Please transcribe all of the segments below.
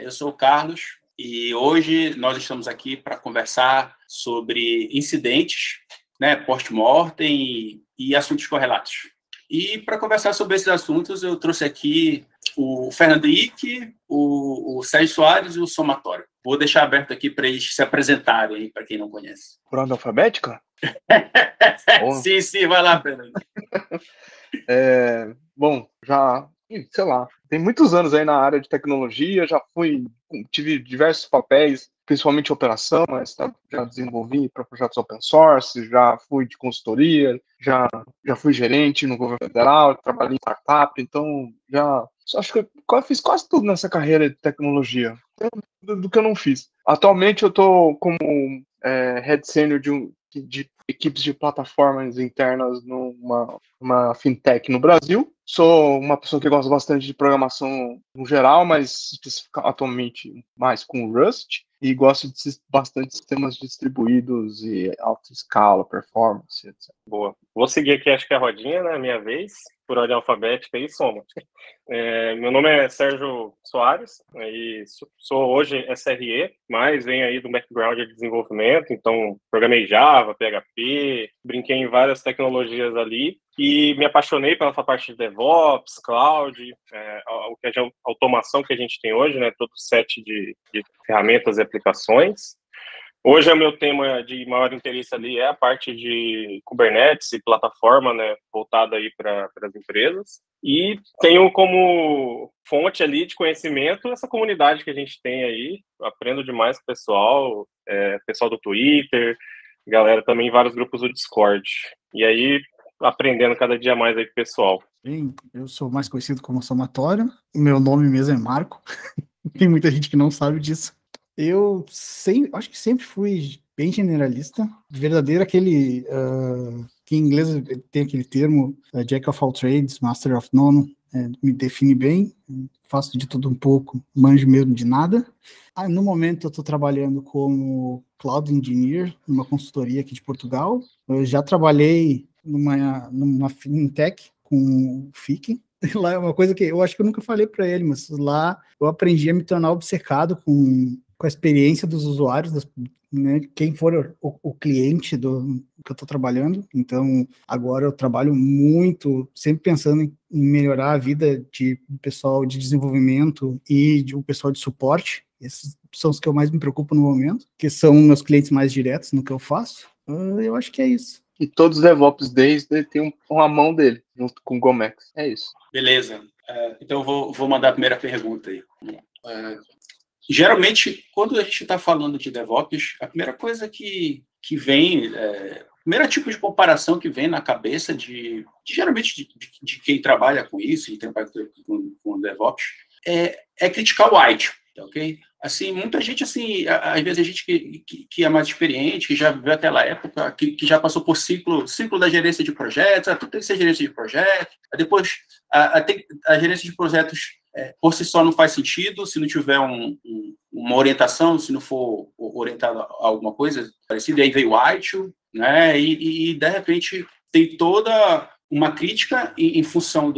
Eu sou o Carlos e hoje nós estamos aqui para conversar sobre incidentes, né, post-mortem e assuntos correlatos. E para conversar sobre esses assuntos, eu trouxe aqui o Fernando Henrique, o Sérgio Soares e o Somatório. Vou deixar aberto aqui para eles se apresentarem, para quem não conhece. Por ordem alfabética? Sim, vai lá, Fernando. Bom, já, sei lá, tem muitos anos aí na área de tecnologia, tive diversos papéis, principalmente em operação, mas já desenvolvi para projetos open source, já fui de consultoria, já fui gerente no governo federal, trabalhei em startup, então acho que eu fiz quase tudo nessa carreira de tecnologia, do que eu não fiz. Atualmente eu estou como head senior de equipes de plataformas internas numa fintech no Brasil. Sou uma pessoa que gosta bastante de programação no geral, mas atualmente mais com Rust, e gosto bastante de sistemas distribuídos e alta escala, performance, etc. Boa. Vou seguir aqui, acho que a rodinha, né? Minha vez, por ordem alfabética e soma. Meu nome é Sérgio Soares, e sou hoje SRE, mas venho aí do background de desenvolvimento, então programei Java, PHP, brinquei em várias tecnologias ali e me apaixonei pela parte de DevOps, Cloud, a automação que a gente tem hoje, né? Todo set de ferramentas e aplicações. Hoje o meu tema de maior interesse ali é a parte de Kubernetes e plataforma, né, voltada aí para as empresas. E tenho como fonte ali de conhecimento essa comunidade que a gente tem aí. Eu aprendo demais com o pessoal do Twitter, galera também em vários grupos do Discord. E aí, aprendendo cada dia mais aí com o pessoal. Bem, eu sou mais conhecido como Somatório. O meu nome mesmo é Marco. Tem muita gente que não sabe disso. Eu acho que sempre fui bem generalista, verdadeiro aquele, que em inglês tem aquele termo, Jack of all trades, Master of none, me define bem, faço de tudo um pouco, manjo mesmo de nada. No momento eu estou trabalhando como Cloud Engineer, numa consultoria aqui de Portugal. Eu já trabalhei numa fintech com o FIC. Lá é uma coisa que eu acho que eu nunca falei para ele, mas lá eu aprendi a me tornar obcecado com a experiência dos usuários, né, quem for o cliente do que eu estou trabalhando. Então, agora eu trabalho muito, sempre pensando em melhorar a vida do pessoal de desenvolvimento e do pessoal de suporte. Esses são os que eu mais me preocupo no momento, que são meus clientes mais diretos no que eu faço. Eu acho que é isso. E todos os DevOps Days têm uma mão dele, junto com o Gomex. É isso. Beleza. Então, eu vou mandar a primeira pergunta aí. Geralmente, quando a gente está falando de DevOps, a primeira coisa que vem, o primeiro tipo de comparação que vem na cabeça geralmente de quem trabalha com isso, e trabalha com DevOps, é criticar o ITIL, tá, ok? Assim, muita gente, assim, às vezes a gente que é mais experiente, que já viveu aquela época, que já passou por ciclo da gerência de projetos, tudo tem que ser gerência de projetos, depois a gerência de projetos por si só não faz sentido, se não tiver uma orientação, se não for orientado a alguma coisa parecida, e aí veio o ITIL, né, e de repente tem toda uma crítica em função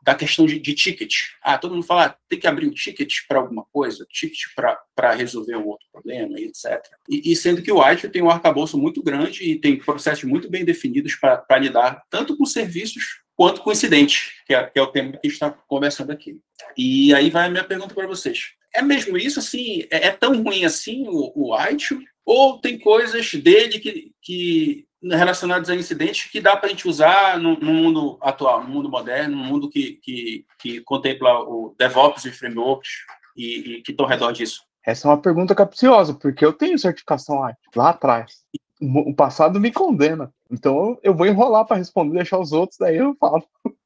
da questão de ticket. Todo mundo fala, tem que abrir um ticket para alguma coisa, ticket para resolver um outro problema, etc. E sendo que o ITIL tem um arcabouço muito grande e tem processos muito bem definidos para lidar tanto com serviços quanto com incidente, que é o tema que a gente está conversando aqui. E aí vai a minha pergunta para vocês. É mesmo isso, assim? É tão ruim assim o ITIL? Ou tem coisas dele que relacionadas a incidentes que dá para a gente usar no mundo atual, no mundo moderno, no mundo que contempla o DevOps e frameworks e que estão ao redor disso? Essa é uma pergunta capciosa, porque eu tenho certificação lá atrás. O passado me condena. Então eu vou enrolar para responder, deixar os outros, daí eu falo.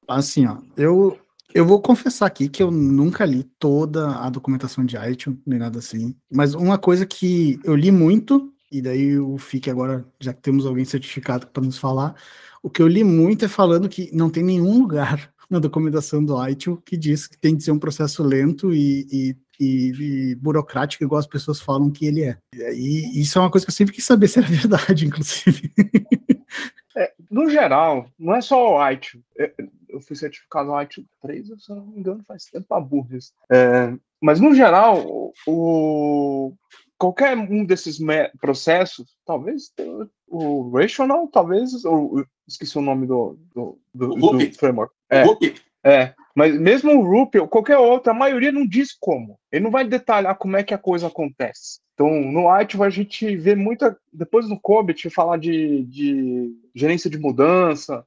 Assim, ó, eu vou confessar aqui que eu nunca li toda a documentação de ITIL, nem nada assim. Mas uma coisa que eu li muito, e daí o FIC agora, já que temos alguém certificado para nos falar, o que eu li muito é falando que não tem nenhum lugar na documentação do ITIL que diz que tem de ser um processo lento e burocrático, igual as pessoas falam que ele é. E isso é uma coisa que eu sempre quis saber se era verdade, inclusive. No geral, não é só o ITIL. Eu fui certificado no ITIL 3, se eu não me engano, faz tempo a burro isso. Mas, no geral, qualquer um desses processos, talvez o Rational, talvez, ou esqueci o nome do framework. Mas mesmo o Ruby, ou qualquer outro, a maioria não diz como. Ele não vai detalhar como é que a coisa acontece. Então, no Artful, a gente vê muita... Depois no Cobit, falar de gerência de mudança,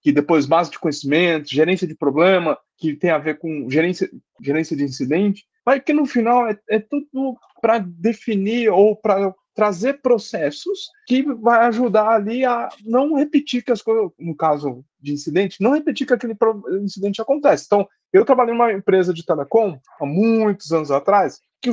que depois base de conhecimento, gerência de problema, que tem a ver com gerência de incidente, mas que no final é tudo para definir ou para trazer processos que vai ajudar ali a não repetir que as coisas, no caso de incidente, não repetir que aquele incidente acontece. Então, eu trabalhei numa empresa de telecom há muitos anos atrás, que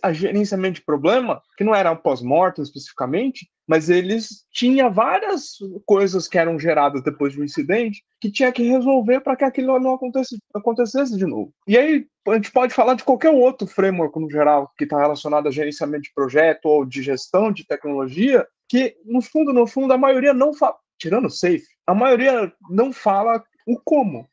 a gerenciamento de problema, que não era um pós-mortem especificamente, mas eles tinham várias coisas que eram geradas depois de um incidente que tinha que resolver para que aquilo não acontecesse de novo. E aí a gente pode falar de qualquer outro framework no geral que está relacionado a gerenciamento de projeto ou de gestão de tecnologia, que no fundo a maioria não fala, tirando o Safe, a maioria não fala o como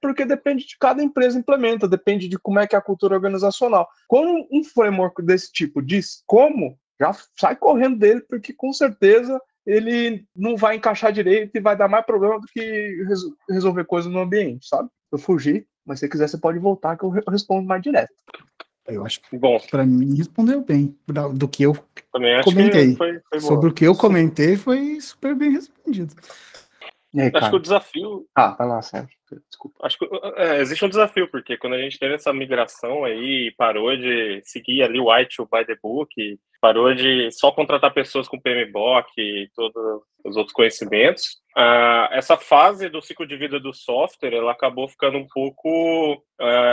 porque depende de cada empresa implementa, depende de como é que é a cultura organizacional. Quando um framework desse tipo diz como, já sai correndo dele, porque com certeza ele não vai encaixar direito e vai dar mais problema do que resolver coisas no ambiente, sabe? Eu fugi, mas se quiser você pode voltar que eu respondo mais direto. Eu acho que, para mim, respondeu bem. Do que eu comentei. Foi sobre o que eu comentei, foi super bem respondido. Aí, acho que o desafio... vai lá, Sérgio. Desculpa. Acho que existe um desafio, porque quando a gente teve essa migração aí, parou de seguir ali o White by the Book, parou de só contratar pessoas com PMBOK e todos os outros conhecimentos, essa fase do ciclo de vida do software, ela acabou ficando um pouco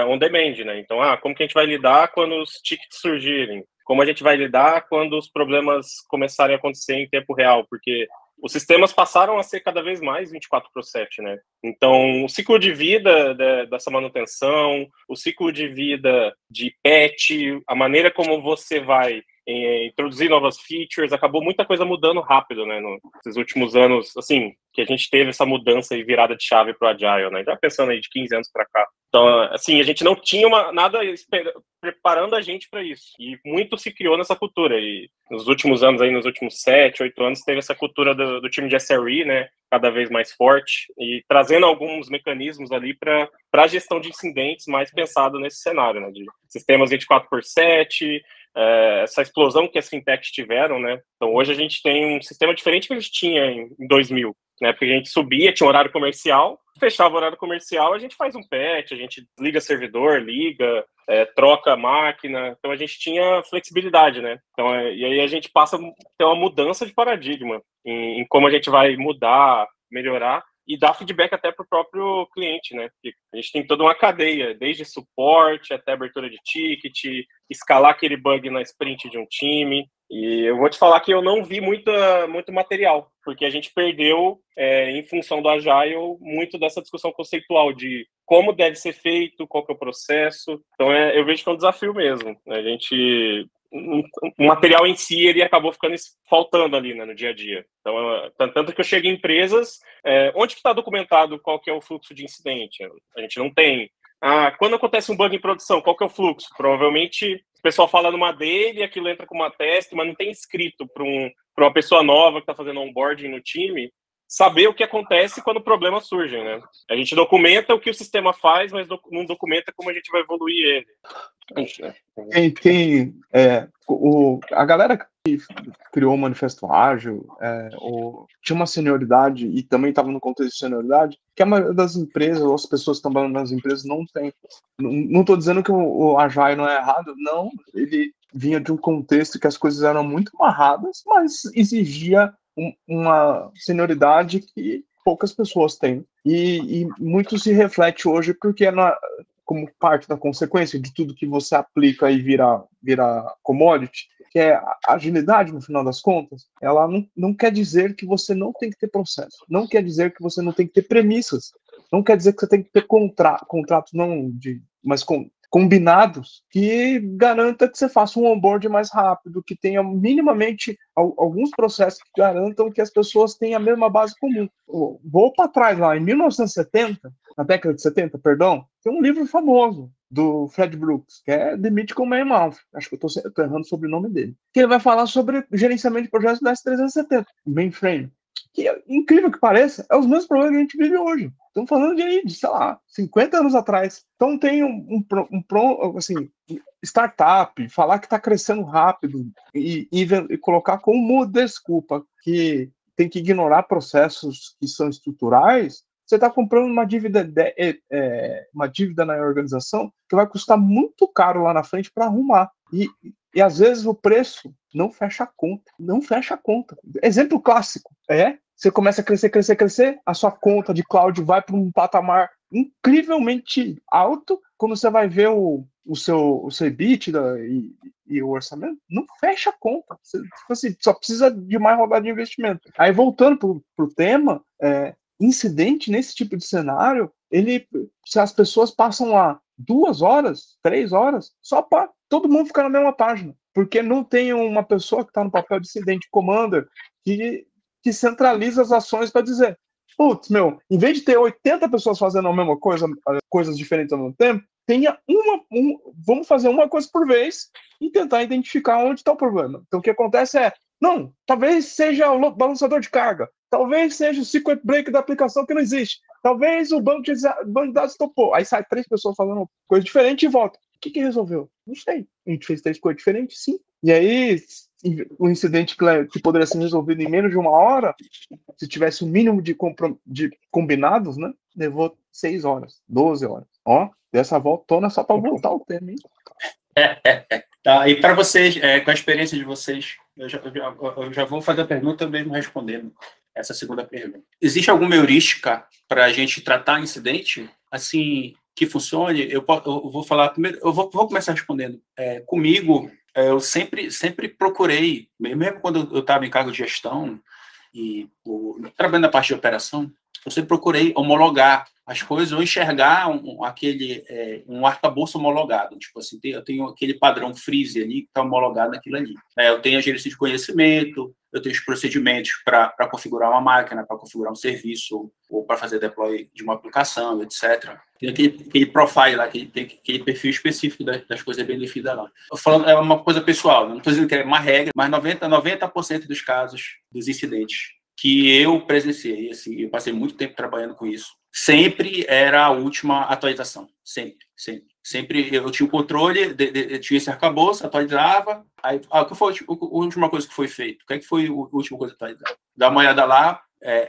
on demand, né? Então, como que a gente vai lidar quando os tickets surgirem? Como a gente vai lidar quando os problemas começarem a acontecer em tempo real? Porque os sistemas passaram a ser cada vez mais 24/7, né? Então, o ciclo de vida dessa manutenção, o ciclo de vida de patch, a maneira como você vai introduzir novas features, acabou muita coisa mudando rápido, né? Nesses últimos anos, assim, que a gente teve essa mudança e virada de chave para o Agile, né? Já pensando aí de 15 anos para cá. Então, assim, a gente não tinha nada preparando a gente para isso. E muito se criou nessa cultura. E nos últimos anos, aí, nos últimos 7, 8 anos, teve essa cultura do time de SRE, né? Cada vez mais forte. E trazendo alguns mecanismos ali para a gestão de incidentes mais pensado nesse cenário, né? De sistemas 24/7, essa explosão que as fintechs tiveram, né? Então, hoje a gente tem um sistema diferente que a gente tinha em 2000, né? Porque a gente subia, tinha um horário comercial, fechava o horário comercial, a gente faz um patch, a gente liga servidor, troca a máquina, então a gente tinha flexibilidade, né? Então, e aí a gente passa a ter uma mudança de paradigma em como a gente vai mudar, melhorar, e dar feedback até para o próprio cliente, né? Porque a gente tem toda uma cadeia, desde suporte até abertura de ticket, escalar aquele bug na sprint de um time. E eu vou te falar que eu não vi muito material, porque a gente perdeu, em função do Agile, muito dessa discussão conceitual de como deve ser feito, qual que é o processo. Então, eu vejo que é um desafio mesmo. A gente... O material em si, ele acabou ficando faltando ali, né, no dia a dia. Então, tanto que eu chego em empresas, onde que está documentado qual que é o fluxo de incidente? A gente não tem. Quando acontece um bug em produção, qual que é o fluxo? Provavelmente o pessoal fala numa dele, aquilo entra com uma teste, mas não tem escrito para uma pessoa nova que está fazendo onboarding no time saber o que acontece quando problemas surgem, né? A gente documenta o que o sistema faz, mas não documenta como a gente vai evoluir ele. A galera que criou o Manifesto Ágil tinha uma senioridade e também estava no contexto de senioridade que a maioria das empresas, ou as pessoas que estão trabalhando nas empresas, não tem. Não estou dizendo que o Agile não é errado, não. Ele vinha de um contexto que as coisas eram muito amarradas, mas exigia uma senioridade que poucas pessoas têm. E muito se reflete hoje porque como parte da consequência de tudo que você aplica e vira commodity, que é a agilidade, no final das contas, ela não quer dizer que você não tem que ter processo, não quer dizer que você não tem que ter premissas, não quer dizer que você tem que ter contratos mas combinados que garanta que você faça um onboard mais rápido, que tenha minimamente alguns processos que garantam que as pessoas tenham a mesma base comum. Vou para trás lá, em 1970, na década de 70, perdão, tem um livro famoso, do Fred Brooks, que é The Mythical Man Mouth. Acho que eu tô errando o sobrenome dele. Que ele vai falar sobre gerenciamento de projetos da S370, mainframe. Que, incrível que pareça, é os mesmos problemas que a gente vive hoje. Estamos falando de, sei lá, 50 anos atrás. Então tem assim, startup, falar que está crescendo rápido e colocar como desculpa que tem que ignorar processos que são estruturais, você está comprando uma dívida na organização que vai custar muito caro lá na frente para arrumar. E às vezes o preço não fecha a conta. Não fecha a conta. Exemplo clássico você começa a crescer, a sua conta de cloud vai para um patamar incrivelmente alto. Quando você vai ver o seu EBITDA e o orçamento, não fecha a conta. Você, tipo assim, só precisa de mais rodada de investimento. Aí, voltando para o tema, incidente nesse tipo de cenário, se as pessoas passam lá 2 horas, 3 horas, só para todo mundo ficar na mesma página. Porque não tem uma pessoa que está no papel de incidente commander que centraliza as ações para dizer, putz, em vez de ter 80 pessoas fazendo a mesma coisa, coisas diferentes ao mesmo tempo, vamos fazer uma coisa por vez e tentar identificar onde está o problema. Então, o que acontece não, talvez seja o balanceador de carga, talvez seja o circuit break da aplicação que não existe, talvez o banco de dados topou. Aí sai 3 pessoas fazendo coisa diferente e volta. O que resolveu? Não sei. A gente fez 3 coisas diferentes, sim. E aí, o incidente que poderia ser resolvido em menos de 1 hora, se tivesse o mínimo de combinados, né, levou 6 horas, 12 horas. Ó, dessa voltona só para voltar o tema, hein? Tá, e para vocês, com a experiência de vocês, eu já vou fazer a pergunta mesmo respondendo essa segunda pergunta. Existe alguma heurística para a gente tratar incidente, assim, que funcione? Eu vou falar primeiro, eu vou começar respondendo. Comigo, eu sempre procurei, mesmo quando eu estava em cargo de gestão e trabalhando na parte de operação, eu sempre procurei homologar as coisas ou enxergar um arcabouço homologado. Tipo assim, eu tenho aquele padrão freeze ali que está homologado naquilo ali. Eu tenho a gerência de conhecimento, eu tenho os procedimentos para configurar uma máquina, para configurar um serviço, ou para fazer deploy de uma aplicação, etc. Tem aquele profile lá, aquele perfil específico das coisas bem definidas lá. Eu falando, é uma coisa pessoal, não estou dizendo que é uma regra, mas 90% dos casos, dos incidentes que eu presenciei, assim, eu passei muito tempo trabalhando com isso, sempre era a última atualização. Sempre eu tinha o controle, tinha esse arcabouço, atualizava. Aí, o que foi a última coisa que foi feito? O que foi a última coisa atualizada? Dá uma olhada lá,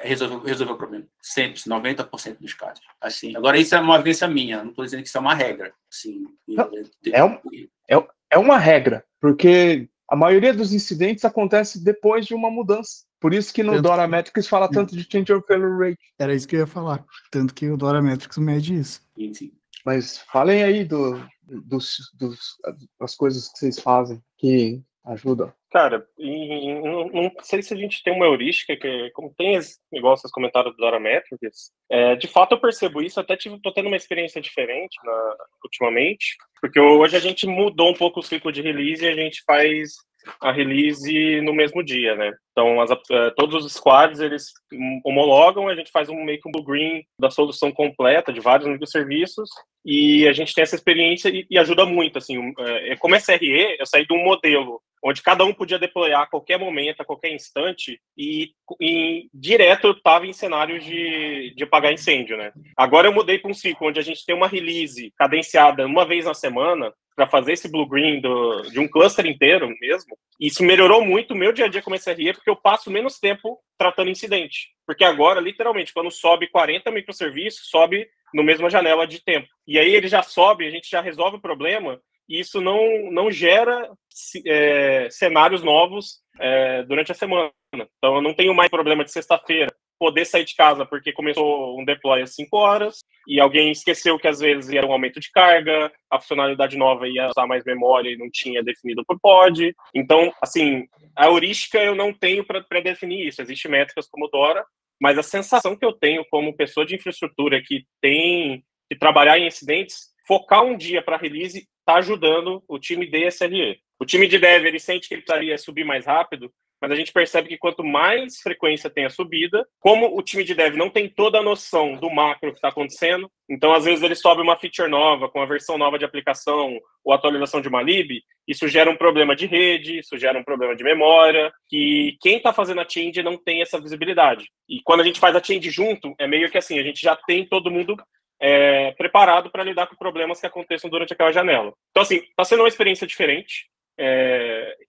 resolveu o problema. Sempre, 90% dos casos. Assim, agora, isso é uma vivência minha, não estou dizendo que isso é uma regra. Assim, é uma regra, porque a maioria dos incidentes acontece depois de uma mudança. Por isso que no Dora Metrics fala tanto de change of failure rate. Era isso que eu ia falar. Tanto que o Dora Metrics mede isso. Sim. Mas falem aí das coisas que vocês fazem que ajudam. Cara, não sei se a gente tem uma heurística, que como tem igual vocês comentaram do Dora Metrics, de fato eu percebo isso, até tô tendo uma experiência diferente ultimamente, porque hoje a gente mudou um pouco o ciclo de release e a gente faz a release no mesmo dia, né? Então, todos os squads, eles homologam, a gente faz meio que um blue green da solução completa, de vários microserviços, e a gente tem essa experiência e ajuda muito, assim. Como SRE, eu saí de um modelo onde cada um podia deployar a qualquer momento, a qualquer instante, e direto eu estava em cenários de apagar incêndio, né? Agora eu mudei para um ciclo onde a gente tem uma release cadenciada uma vez na semana, para fazer esse blue-green de um cluster inteiro mesmo. Isso melhorou muito o meu dia a dia como SRE, porque eu passo menos tempo tratando incidente. Porque agora, literalmente, quando sobe 40 microserviços, sobe no mesma janela de tempo. E aí ele já sobe, a gente já resolve o problema, e isso não gera cenários novos durante a semana. Então eu não tenho mais problema de sexta-feira poder sair de casa porque começou um deploy às 5 horas e alguém esqueceu que às vezes era um aumento de carga, a funcionalidade nova ia usar mais memória e não tinha definido por pod. Então, assim, a heurística eu não tenho para definir isso. Existem métricas como Dora, mas a sensação que eu tenho como pessoa de infraestrutura que tem que trabalhar em incidentes, focar um dia para release está ajudando o time de SRE. O time de dev, ele sente que ele precisaria subir mais rápido, mas a gente percebe que quanto mais frequência tem a subida, como o time de dev não tem toda a noção do macro que está acontecendo, então às vezes ele sobe uma feature nova, com a versão nova de aplicação ou atualização de uma lib, isso gera um problema de rede, isso gera um problema de memória, que quem está fazendo a change não tem essa visibilidade. E quando a gente faz a change junto, é meio que assim, a gente já tem todo mundo preparado para lidar com problemas que aconteçam durante aquela janela. Então, assim, está sendo uma experiência diferente,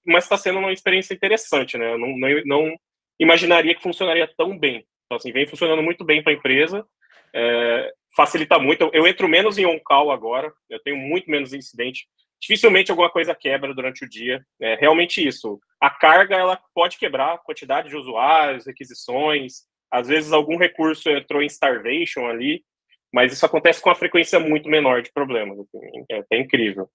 mas está sendo uma experiência interessante, né? Eu não imaginaria que funcionaria tão bem. Então, assim, vem funcionando muito bem para a empresa, facilita muito. Eu entro menos em on-call agora, eu tenho muito menos incidente. Dificilmente alguma coisa quebra durante o dia. É realmente isso. A carga, ela pode quebrar a quantidade de usuários, requisições, às vezes algum recurso entrou em starvation ali, mas isso acontece com uma frequência muito menor de problemas. É até incrível.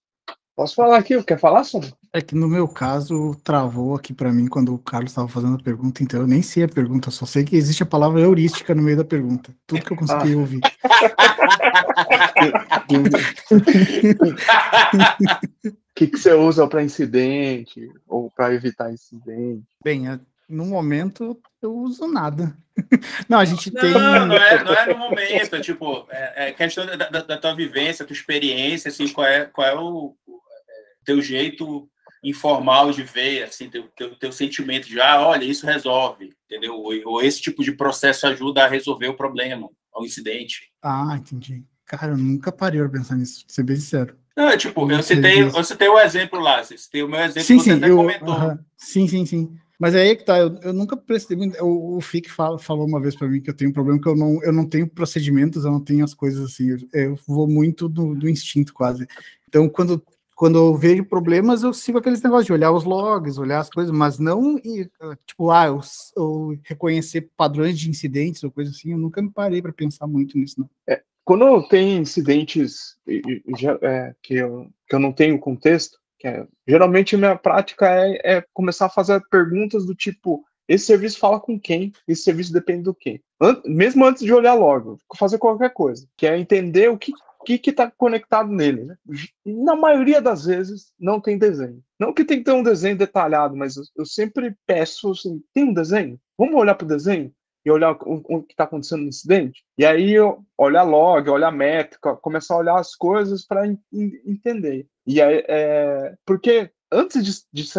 Posso falar aqui? Quer falar, Sombra? É que no meu caso, travou aqui pra mim quando o Carlos estava fazendo a pergunta, então eu nem sei a pergunta, só sei que existe a palavra heurística no meio da pergunta. Tudo que eu consegui ouvir. O que você usa para incidente ou para evitar incidente? Bem, no momento eu uso nada. Não, a gente tem... Não é no momento, tipo, é questão da tua vivência, tua experiência, assim, qual é o teu jeito informal de ver, assim, teu sentimento de, olha, isso resolve, entendeu? Ou esse tipo de processo ajuda a resolver o problema, o incidente. Entendi. Cara, eu nunca parei pra pensar nisso, pra ser bem sincero. Não, tipo, eu citei o exemplo lá, você citei o meu exemplo, sim, você até comentou. Sim. Mas aí que tá, eu nunca prestei muito. O Fick falou uma vez pra mim que eu tenho um problema que eu não tenho procedimentos, eu não tenho as coisas assim, eu vou muito do instinto quase. Então, quando eu vejo problemas, eu sigo aqueles negócios de olhar os logs, olhar as coisas, mas não, tipo, eu reconhecer padrões de incidentes ou coisa assim, eu nunca me parei para pensar muito nisso, não. Quando tem incidentes que eu não tenho contexto, geralmente minha prática é começar a fazer perguntas do tipo, esse serviço fala com quem? Esse serviço depende do quê? Mesmo antes de olhar logo, fazer qualquer coisa, que é entender o que está conectado nele, né? Na maioria das vezes não tem desenho. Não que tem que ter um desenho detalhado, mas eu sempre peço assim, tem um desenho? Vamos olhar para o desenho? E olhar o que está acontecendo no incidente? E aí olhar log, olhar métrica, começar a olhar as coisas para entender. E aí, porque antes disso,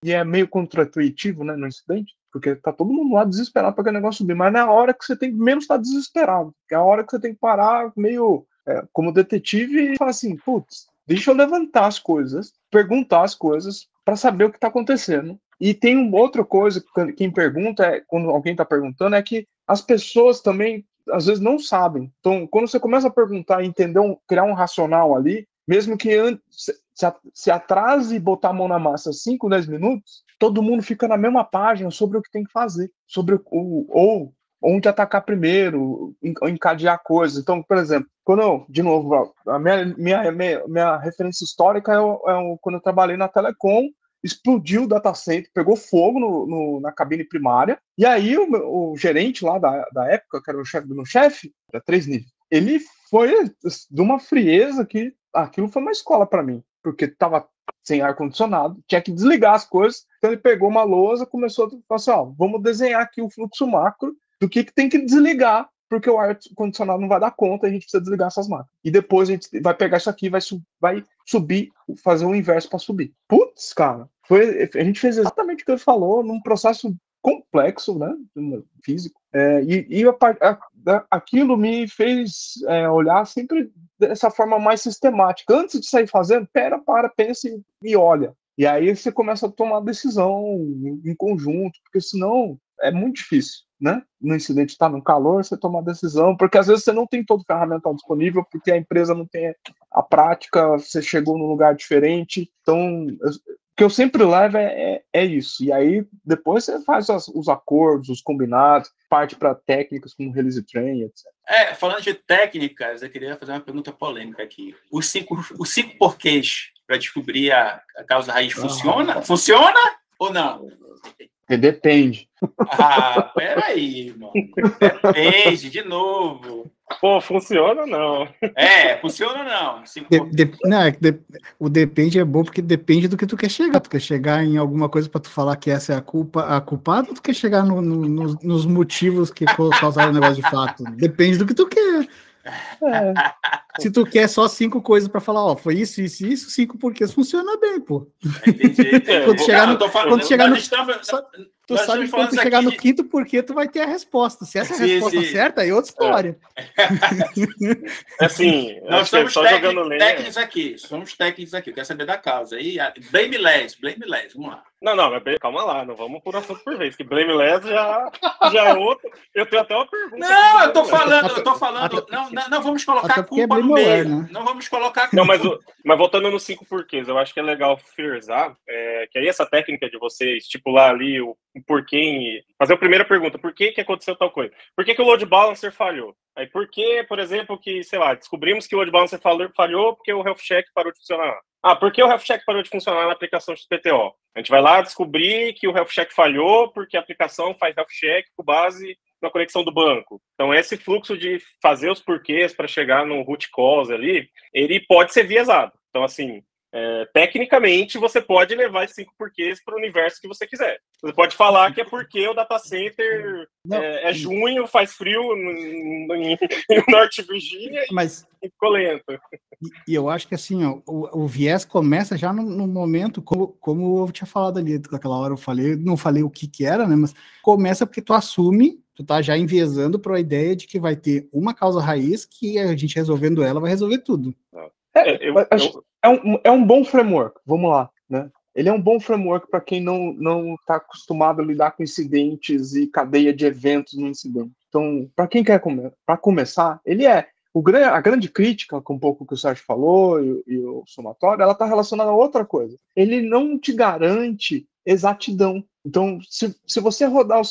é meio contraintuitivo, né, no incidente, porque tá todo mundo lá desesperado para que o negócio subir, mas na hora que você tem que menos estar desesperado, que é a hora que você tem que parar meio como detetive e falar assim, putz, deixa eu levantar as coisas, perguntar as coisas para saber o que está acontecendo. E tem uma outra coisa que quem pergunta, quando alguém está perguntando, é que as pessoas também, às vezes, não sabem. Então, quando você começa a perguntar e entender, criar um racional ali, mesmo que se atrase e botar a mão na massa 5, 10 minutos, todo mundo fica na mesma página sobre o que tem que fazer, sobre ou onde atacar primeiro, encadear coisas. Então, por exemplo, de novo, a minha referência histórica quando eu trabalhei na Telecom, explodiu o data center, pegou fogo na cabine primária, e aí o gerente lá da época, que era o chefe do meu chefe, era 3 níveis, ele foi de uma frieza que aquilo foi uma escola para mim, porque estava sem ar-condicionado, tinha que desligar as coisas, então ele pegou uma lousa, começou a falar assim, vamos desenhar aqui o fluxo macro do que tem que desligar, porque o ar-condicionado não vai dar conta, a gente precisa desligar essas máquinas. E depois a gente vai pegar isso aqui, vai subir, fazer o inverso para subir. Putz, cara, a gente fez exatamente o que ele falou, num processo complexo, né, físico. Aquilo me fez olhar sempre dessa forma mais sistemática. Antes de sair fazendo, pensa e olha. E aí você começa a tomar decisão em conjunto, porque senão é muito difícil, né? No incidente está no calor, você tomar decisão, porque às vezes você não tem todo o ferramental disponível, porque a empresa não tem a prática, você chegou num lugar diferente. Então, o que eu sempre levo é isso. E aí, depois você faz os acordos, os combinados, parte para técnicas como release train, etc. Falando de técnicas, eu queria fazer uma pergunta polêmica aqui. Os cinco porquês para descobrir a causa raiz funciona? Funciona ou não? Depende. Ah, peraí, mano. Depende, de novo. Pô, funciona ou não? Funciona ou não? Não, o depende é bom porque depende do que tu quer chegar. Tu quer chegar em alguma coisa para tu falar que essa é a culpada, ou tu quer chegar nos motivos que causaram o negócio de fato? Depende do que tu quer. Se tu quer só 5 coisas para falar, ó, foi isso, 5 porquês, funciona bem, pô. Entendi. Quando chegar no, quando chegar no, tu sabe que quando tu chegar no quinto porquê, tu vai ter a resposta. Se essa é a resposta certa, é outra história. Assim, nós somos só jogando técnicos aqui. Somos técnicos aqui. Eu quero saber da causa. Aí, blameless. Vamos lá. Não, mas calma lá, não vamos por assunto por vez, que blameless já é outro. Eu tenho até uma pergunta. Não, eu tô falando. Não vamos colocar a culpa no meio. Né? Não vamos colocar a culpa. Não, mas voltando nos 5 porquês, eu acho que é legal frisar que aí essa técnica de você estipular ali o porquê, fazer a primeira pergunta, por que aconteceu tal coisa? Por que o load balancer falhou? Aí por que, por exemplo, que, sei lá, descobrimos que o load balancer falhou porque o health check parou de funcionar. Por que o health check parou de funcionar na aplicação XPTO? A gente vai lá descobrir que o health check falhou porque a aplicação faz health check com base na conexão do banco. Então, esse fluxo de fazer os porquês para chegar no root cause ali, ele pode ser viesado. Então, assim, tecnicamente, você pode levar esses 5 porquês para o universo que você quiser. Você pode falar que é porque o data center é junho, faz frio em Norte Virgínia e ficou lento. E eu acho que assim, ó, o viés começa já no momento, como eu tinha falado ali, naquela hora não falei o que era, né? Mas começa porque tu assume, tu tá já enviesando para a ideia de que vai ter uma causa raiz que a gente resolvendo ela vai resolver tudo. É um bom framework, vamos lá, né? Ele é um bom framework para quem não está acostumado a lidar com incidentes e cadeia de eventos no incidente. Então, para quem quer começar, ele é. A grande crítica, com um pouco que o Sérgio falou e o somatório, ela está relacionada a outra coisa. Ele não te garante exatidão. Então, se você rodar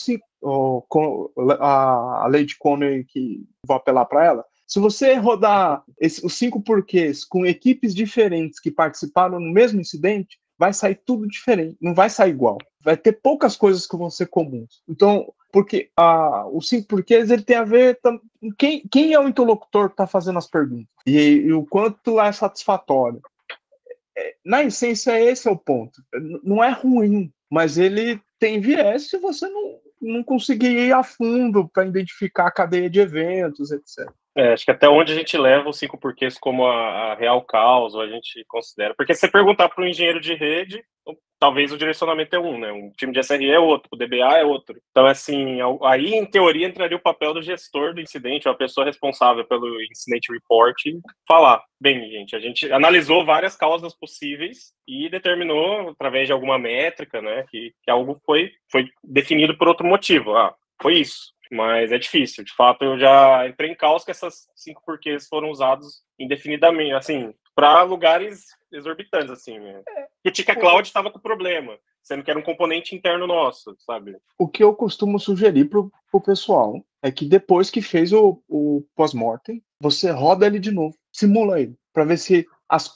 a lei de Conway, que vou apelar para ela, se você rodar os 5 porquês com equipes diferentes que participaram no mesmo incidente, vai sair tudo diferente, não vai sair igual. Vai ter poucas coisas que vão ser comuns. Então, porque os 5 porquês, ele tem a ver com quem é o interlocutor que está fazendo as perguntas e o quanto é satisfatório. Na essência, esse é o ponto. Não é ruim, mas ele tem viés se você não conseguir ir a fundo para identificar a cadeia de eventos, etc. Acho que até onde a gente leva os 5 porquês como a real causa, a gente considera. Porque se você perguntar para um engenheiro de rede, talvez o direcionamento é né? Um time de SRE é outro, o DBA é outro. Então, assim, aí, em teoria, entraria o papel do gestor do incidente, ou a pessoa responsável pelo incident report, falar, bem, gente, a gente analisou várias causas possíveis e determinou, através de alguma métrica, né, que algo foi definido por outro motivo. Foi isso. Mas é difícil. De fato, eu já entrei em caos que essas 5 porquês foram usados indefinidamente, assim, para lugares exorbitantes, assim. Né? O Tica Cloud estava com problema, sendo que era um componente interno nosso, sabe? O que eu costumo sugerir pro pessoal é que depois que fez o pós-mortem, você roda ele de novo, simula ele, para ver se as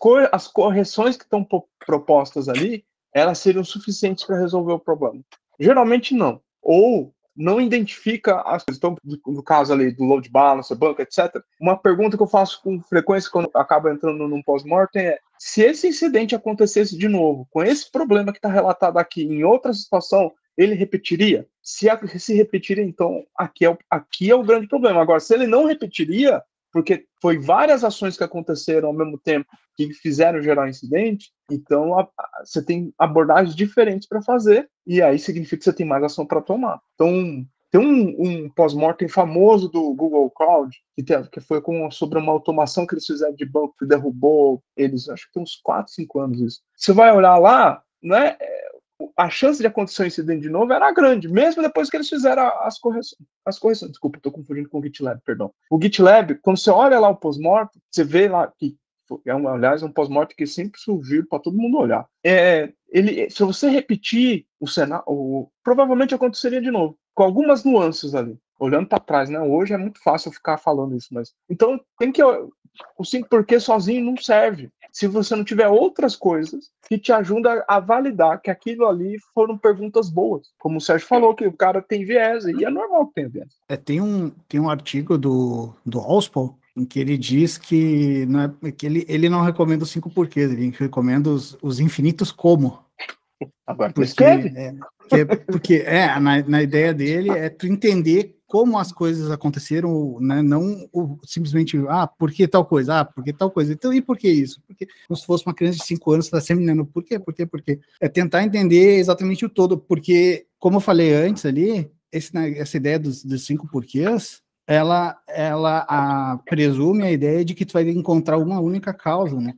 correções que estão propostas ali, elas seriam suficientes para resolver o problema. Geralmente não. Ou não identifica as coisas. Então, no caso ali do load balancer, banco, etc. Uma pergunta que eu faço com frequência quando acabo entrando num pós-mortem é: se esse incidente acontecesse de novo, com esse problema que está relatado aqui, em outra situação, ele repetiria? Se repetiria, então aqui é o grande problema. Agora, se ele não repetiria, porque foi várias ações que aconteceram ao mesmo tempo que fizeram gerar incidente, então você tem abordagens diferentes para fazer, e aí significa que você tem mais ação para tomar. Então, tem um pós-mortem famoso do Google Cloud, que foi sobre uma automação que eles fizeram de banco que derrubou eles, acho que tem uns 4, 5 anos isso. Você vai olhar lá, né, a chance de acontecer um incidente de novo era grande, mesmo depois que eles fizeram as correções. Desculpa, estou confundindo com o GitLab, perdão. O GitLab, quando você olha lá o pós-mortem, você vê lá que aliás, um pós-mortem que sempre surgiu para todo mundo olhar. Se você repetir o cenário, provavelmente aconteceria de novo, com algumas nuances ali, olhando para trás, né? Hoje é muito fácil ficar falando isso, mas então tem que o 5 porquê sozinho não serve. se você não tiver outras coisas que te ajudam a validar que aquilo ali foram perguntas boas. Como o Sérgio falou, que o cara tem viés, e é normal que tenha viés. Tem um artigo do Ospel em que ele diz que, que ele não recomenda os 5 porquês, ele recomenda os infinitos como. Agora, Porque na ideia dele é tu entender como as coisas aconteceram, né? Não simplesmente, por que tal coisa? Por que tal coisa? Então, e por que isso? Porque como se fosse uma criança de 5 anos, você está sempre dizendo por quê? É tentar entender exatamente o todo, porque, como eu falei antes ali, essa ideia dos 5 porquês, ela presume a ideia de que tu vai encontrar uma única causa, né?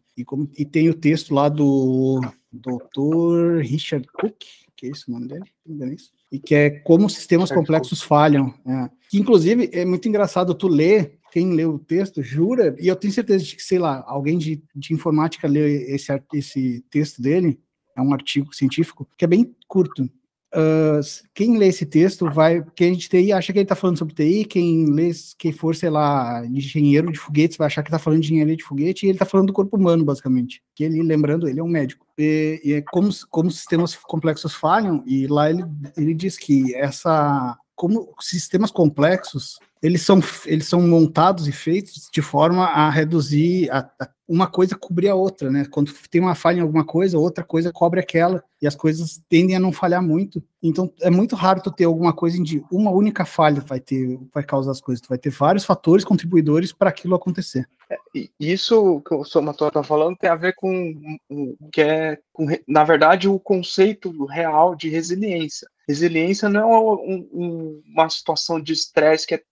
E tem o texto lá do Dr. Richard Cook, que é esse o nome dele, não é isso? E que é como sistemas complexos falham. Que, inclusive, é muito engraçado tu ler, quem lê o texto, jura, e eu tenho certeza de que, sei lá, alguém de informática leu esse texto dele, é um artigo científico, que é bem curto. Quem lê esse texto quem é de TI acha que ele está falando sobre TI, quem for, sei lá, engenheiro de foguetes vai achar que está falando de engenharia de foguete, e ele está falando do corpo humano, basicamente. Que ele, lembrando, ele é um médico. E é como sistemas complexos falham, e lá ele diz que como sistemas complexos, eles são montados e feitos de forma a reduzir uma coisa cobrir a outra, né? Quando tem uma falha em alguma coisa, outra coisa cobre aquela, e as coisas tendem a não falhar muito. Então, é muito raro tu ter alguma coisa de uma única falha vai causar as coisas. Tu vai ter vários fatores contribuidores para aquilo acontecer. Isso que o Somatório está falando tem a ver na verdade, o conceito real de resiliência. Resiliência não é uma situação de estresse que é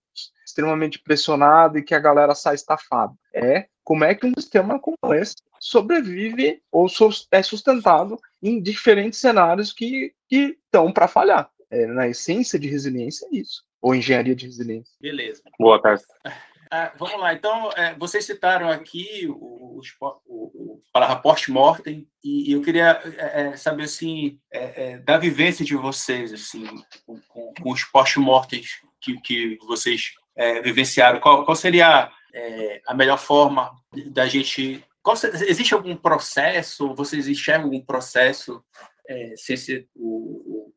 extremamente pressionado e que a galera sai estafada. É como é que um sistema como esse sobrevive ou é sustentado em diferentes cenários que estão para falhar. Na essência de resiliência é isso. Ou engenharia de resiliência. Beleza. Boa tarde. Vamos lá, então, vocês citaram aqui a palavra post-mortem, e eu queria saber, assim, da vivência de vocês, assim, com os post-mortems que vocês vivenciaram, qual seria a melhor forma da gente... Existe algum processo, vocês enxergam algum processo, sem ser o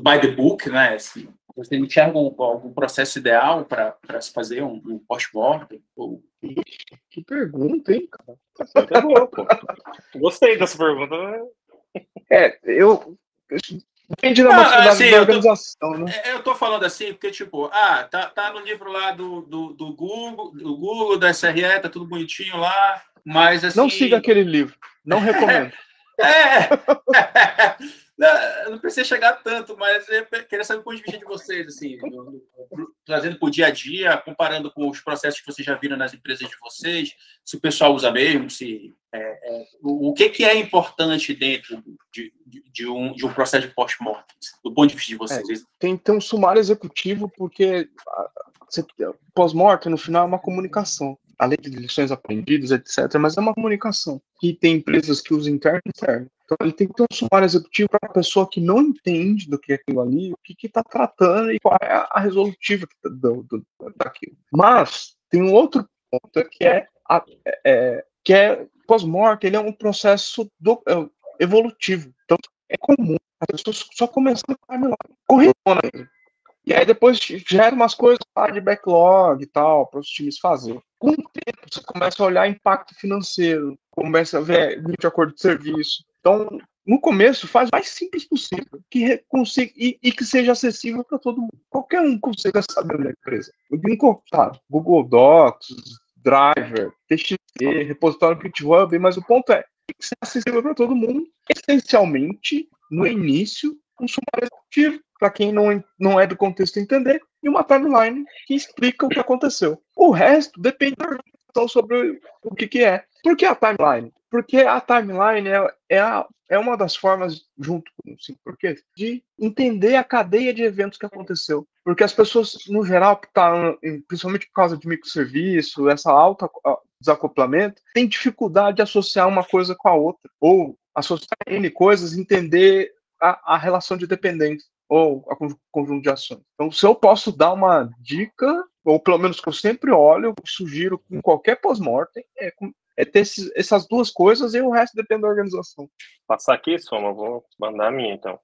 by the book, né, assim, você enxerga algum processo ideal para se fazer um post-mortem? Que pergunta, hein, cara? É boa, pô. Gostei dessa pergunta. Depende da organização, né? Eu estou falando assim porque, tipo, tá no livro lá do Google, da SRE, tá tudo bonitinho lá, mas assim... Não siga aquele livro, não recomendo. Não precisa chegar tanto, mas eu queria saber o ponto de vista de vocês, assim, trazendo para o dia a dia, comparando com os processos que vocês já viram nas empresas de vocês, se o pessoal usa mesmo, o que é importante dentro de um processo de post-mortem, do ponto de vista de vocês. Tem um sumário executivo, porque pós-mortem, no final, é uma comunicação. Além de lições aprendidas, etc., mas é uma comunicação. E tem empresas que usam interno e externo. Então, ele tem que ter um sumário executivo para a pessoa que não entende do que é aquilo ali, o que está tratando e qual é a resolutiva daquilo. Mas tem um outro ponto que é pós-morte, ele é um processo evolutivo. Então, é comum as pessoas só começam a corresponder ele. E aí depois gera umas coisas de backlog e tal, para os times fazer. Com o tempo, você começa a olhar impacto financeiro, começa a ver de acordo de serviço. Então, no começo, faz o mais simples possível, que consiga, e que seja acessível para todo mundo. Qualquer um consiga saber da empresa. Google Docs, Driver, TXT, repositório GitHub, mas o ponto é que ser acessível para todo mundo, essencialmente, no início, um sumário executivo, para quem não é do contexto entender, e uma timeline que explica o que aconteceu. O resto depende da organização sobre o que é. Por que a timeline? Porque a timeline é uma das formas, junto com o 5 porquês, de entender a cadeia de eventos que aconteceu. Porque as pessoas, no geral, principalmente por causa de microserviço, essa alta desacoplamento, tem dificuldade de associar uma coisa com a outra. Ou associar N coisas, entender a relação de dependência ou a conjunto de ações. Então, se eu posso dar uma dica, ou pelo menos que eu sempre olho, eu sugiro em qualquer pós-mortem, é ter essas duas coisas e o resto depende da organização. Passar aqui, Soma, vou mandar a minha, então.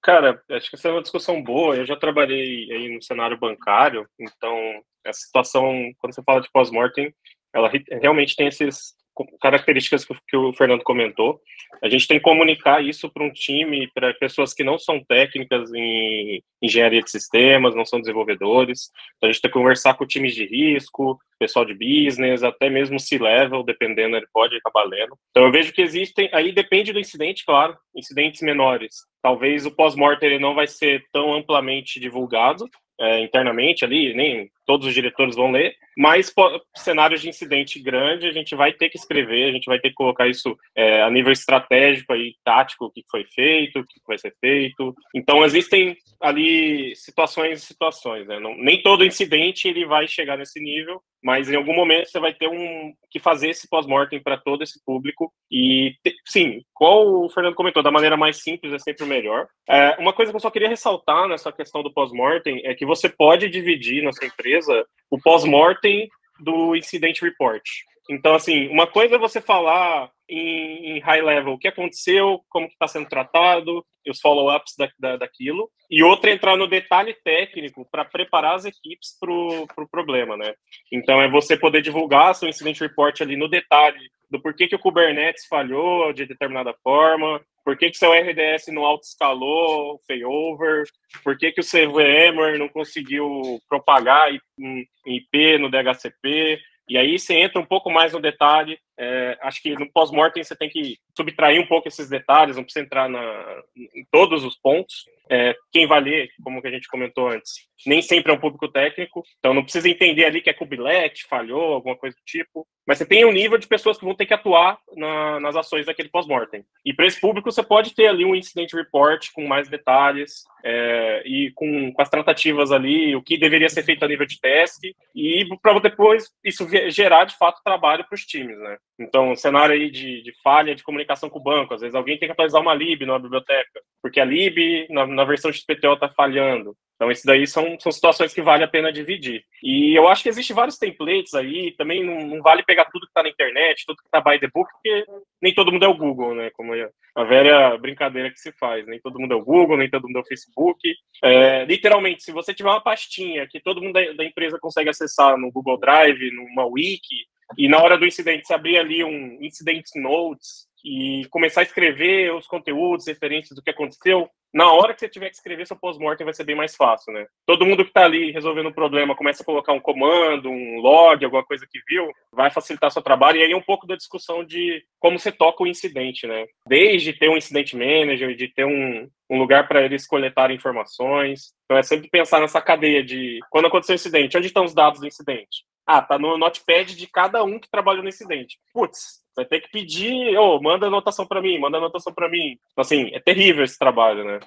Cara, acho que essa é uma discussão boa. Eu já trabalhei aí no cenário bancário, então essa situação, quando você fala de pós-mortem, ela realmente tem essas características que o Fernando comentou. A gente tem que comunicar isso para um time, para pessoas que não são técnicas em engenharia de sistemas, não são desenvolvedores. Então, a gente tem que conversar com times de risco, pessoal de business, até mesmo C-level, dependendo, ele pode acabar lendo. Então, eu vejo que existem, aí depende do incidente, claro, incidentes menores. Talvez o pós-mortem ele não vai ser tão amplamente divulgado, internamente ali, nem todos os diretores vão ler, mas cenários de incidente grande, a gente vai ter que escrever, a gente vai ter que colocar isso a nível estratégico e tático, o que foi feito, o que vai ser feito. Então, existem ali situações e situações, né? Nem todo incidente ele vai chegar nesse nível, mas em algum momento você vai ter que fazer esse pós-mortem para todo esse público e, sim, como o Fernando comentou, da maneira mais simples é sempre o melhor. Uma coisa que eu só queria ressaltar nessa questão do pós-mortem é que você pode dividir na sua empresa o pós-mortem do incident report. Então, assim, uma coisa é você falar em high level o que aconteceu, como que está sendo tratado, e os follow-ups daquilo, e outra é entrar no detalhe técnico para preparar as equipes para o problema, né? Então, é você poder divulgar seu incident report ali no detalhe do porquê que o Kubernetes falhou de determinada forma, por que seu RDS não auto-escalou, failover, por que o CVMware não conseguiu propagar em IP no DHCP. E aí você entra um pouco mais no detalhe. Acho que no pós-mortem você tem que subtrair um pouco esses detalhes, não precisa entrar em todos os pontos. Quem vai ler, como que a gente comentou antes, nem sempre é um público técnico, então não precisa entender ali que é kubelet, falhou, alguma coisa do tipo, mas você tem um nível de pessoas que vão ter que atuar nas ações daquele pós-mortem. E para esse público você pode ter ali um incident report com mais detalhes e com as tratativas ali, o que deveria ser feito a nível de teste, e para depois isso gerar de fato trabalho para os times, né? Então, cenário aí de falha de comunicação com o banco, às vezes alguém tem que atualizar uma lib numa biblioteca, porque a lib na versão XPTO está falhando. Então, isso daí são situações que vale a pena dividir. E eu acho que existem vários templates aí, também não vale pegar tudo que está na internet, tudo que está by the book, porque nem todo mundo é o Google, né? Como a velha brincadeira que se faz. Nem todo mundo é o Google, nem todo mundo é o Facebook. Literalmente, se você tiver uma pastinha que todo mundo da empresa consegue acessar no Google Drive, numa wiki, e na hora do incidente você abrir ali um Incident Notes e começar a escrever os conteúdos referentes do que aconteceu, na hora que você tiver que escrever seu pós-mortem vai ser bem mais fácil, né? Todo mundo que está ali resolvendo um problema começa a colocar um comando, um log, alguma coisa que viu, vai facilitar seu trabalho. E aí um pouco da discussão de como você toca o incidente, né? Desde ter um incident manager, de ter um lugar para eles coletarem informações. Então é sempre pensar nessa cadeia de quando aconteceu o incidente, onde estão os dados do incidente? Tá no notepad de cada um que trabalhou no incidente. Putz, vai ter que pedir, manda anotação para mim, manda anotação para mim. Então, assim, é terrível esse trabalho, né?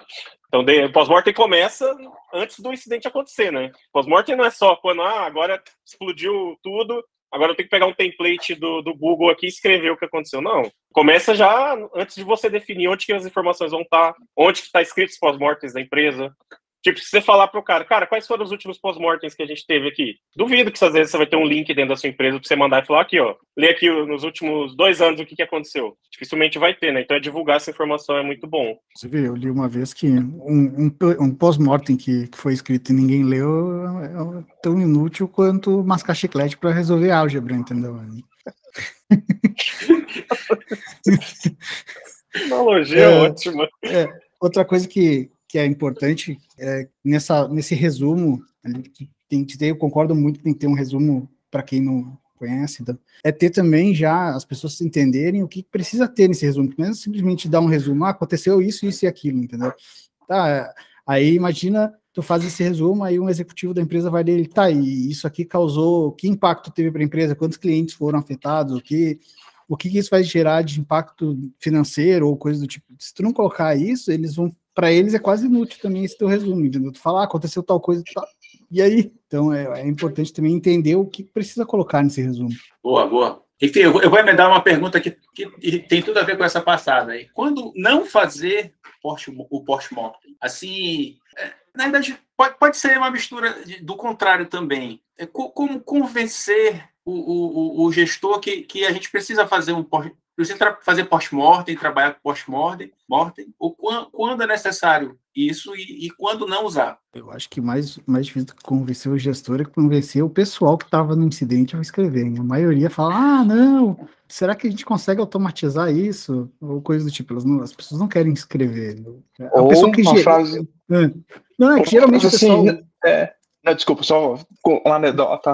Então, o pós-mortem começa antes do incidente acontecer, né? Pós-mortem não é só quando, agora explodiu tudo, agora eu tenho que pegar um template do Google aqui e escrever o que aconteceu. Não. Começa já antes de você definir onde que as informações vão estar, onde que está escrito os pós-mortems da empresa. Tipo, se você falar pro cara, quais foram os últimos pós-mortems que a gente teve aqui? Duvido que às vezes você vai ter um link dentro da sua empresa pra você mandar e falar aqui, lê aqui nos últimos 2 anos o que aconteceu. Dificilmente vai ter, né? Então divulgar essa informação é muito bom. Você vê, eu li uma vez que um pós-mortem que foi escrito e ninguém leu é tão inútil quanto mascar chiclete para resolver álgebra, entendeu? Analogia ótima. Outra coisa que é importante nesse resumo, eu concordo muito que tem que ter um resumo para quem não conhece, é ter também já as pessoas entenderem o que precisa ter nesse resumo, não é simplesmente dar um resumo, aconteceu isso, isso e aquilo, entendeu? Aí imagina, tu faz esse resumo, aí um executivo da empresa vai ler, e isso aqui causou, que impacto teve para a empresa, quantos clientes foram afetados, o que isso vai gerar de impacto financeiro ou coisa do tipo. Se tu não colocar isso, para eles é quase inútil também esse teu resumo, entendeu? Tu fala, aconteceu tal coisa, e aí? Então é importante também entender o que precisa colocar nesse resumo. Boa. Enfim, eu vou emendar uma pergunta que tem tudo a ver com essa passada aí. Quando não fazer o post-mortem? Assim, na verdade, pode ser uma mistura do contrário também. Como convencer o gestor que a gente precisa fazer precisa fazer post-mortem, trabalhar com post-mortem, ou quando é necessário isso e quando não usar. Eu acho que mais difícil do que convencer o gestor é convencer o pessoal que estava no incidente a escrever. A maioria fala, não, será que a gente consegue automatizar isso? Ou coisa do tipo, as pessoas não querem escrever. Ou uma frase... Não, é que geralmente o pessoal... Assim, não, desculpa, só uma anedota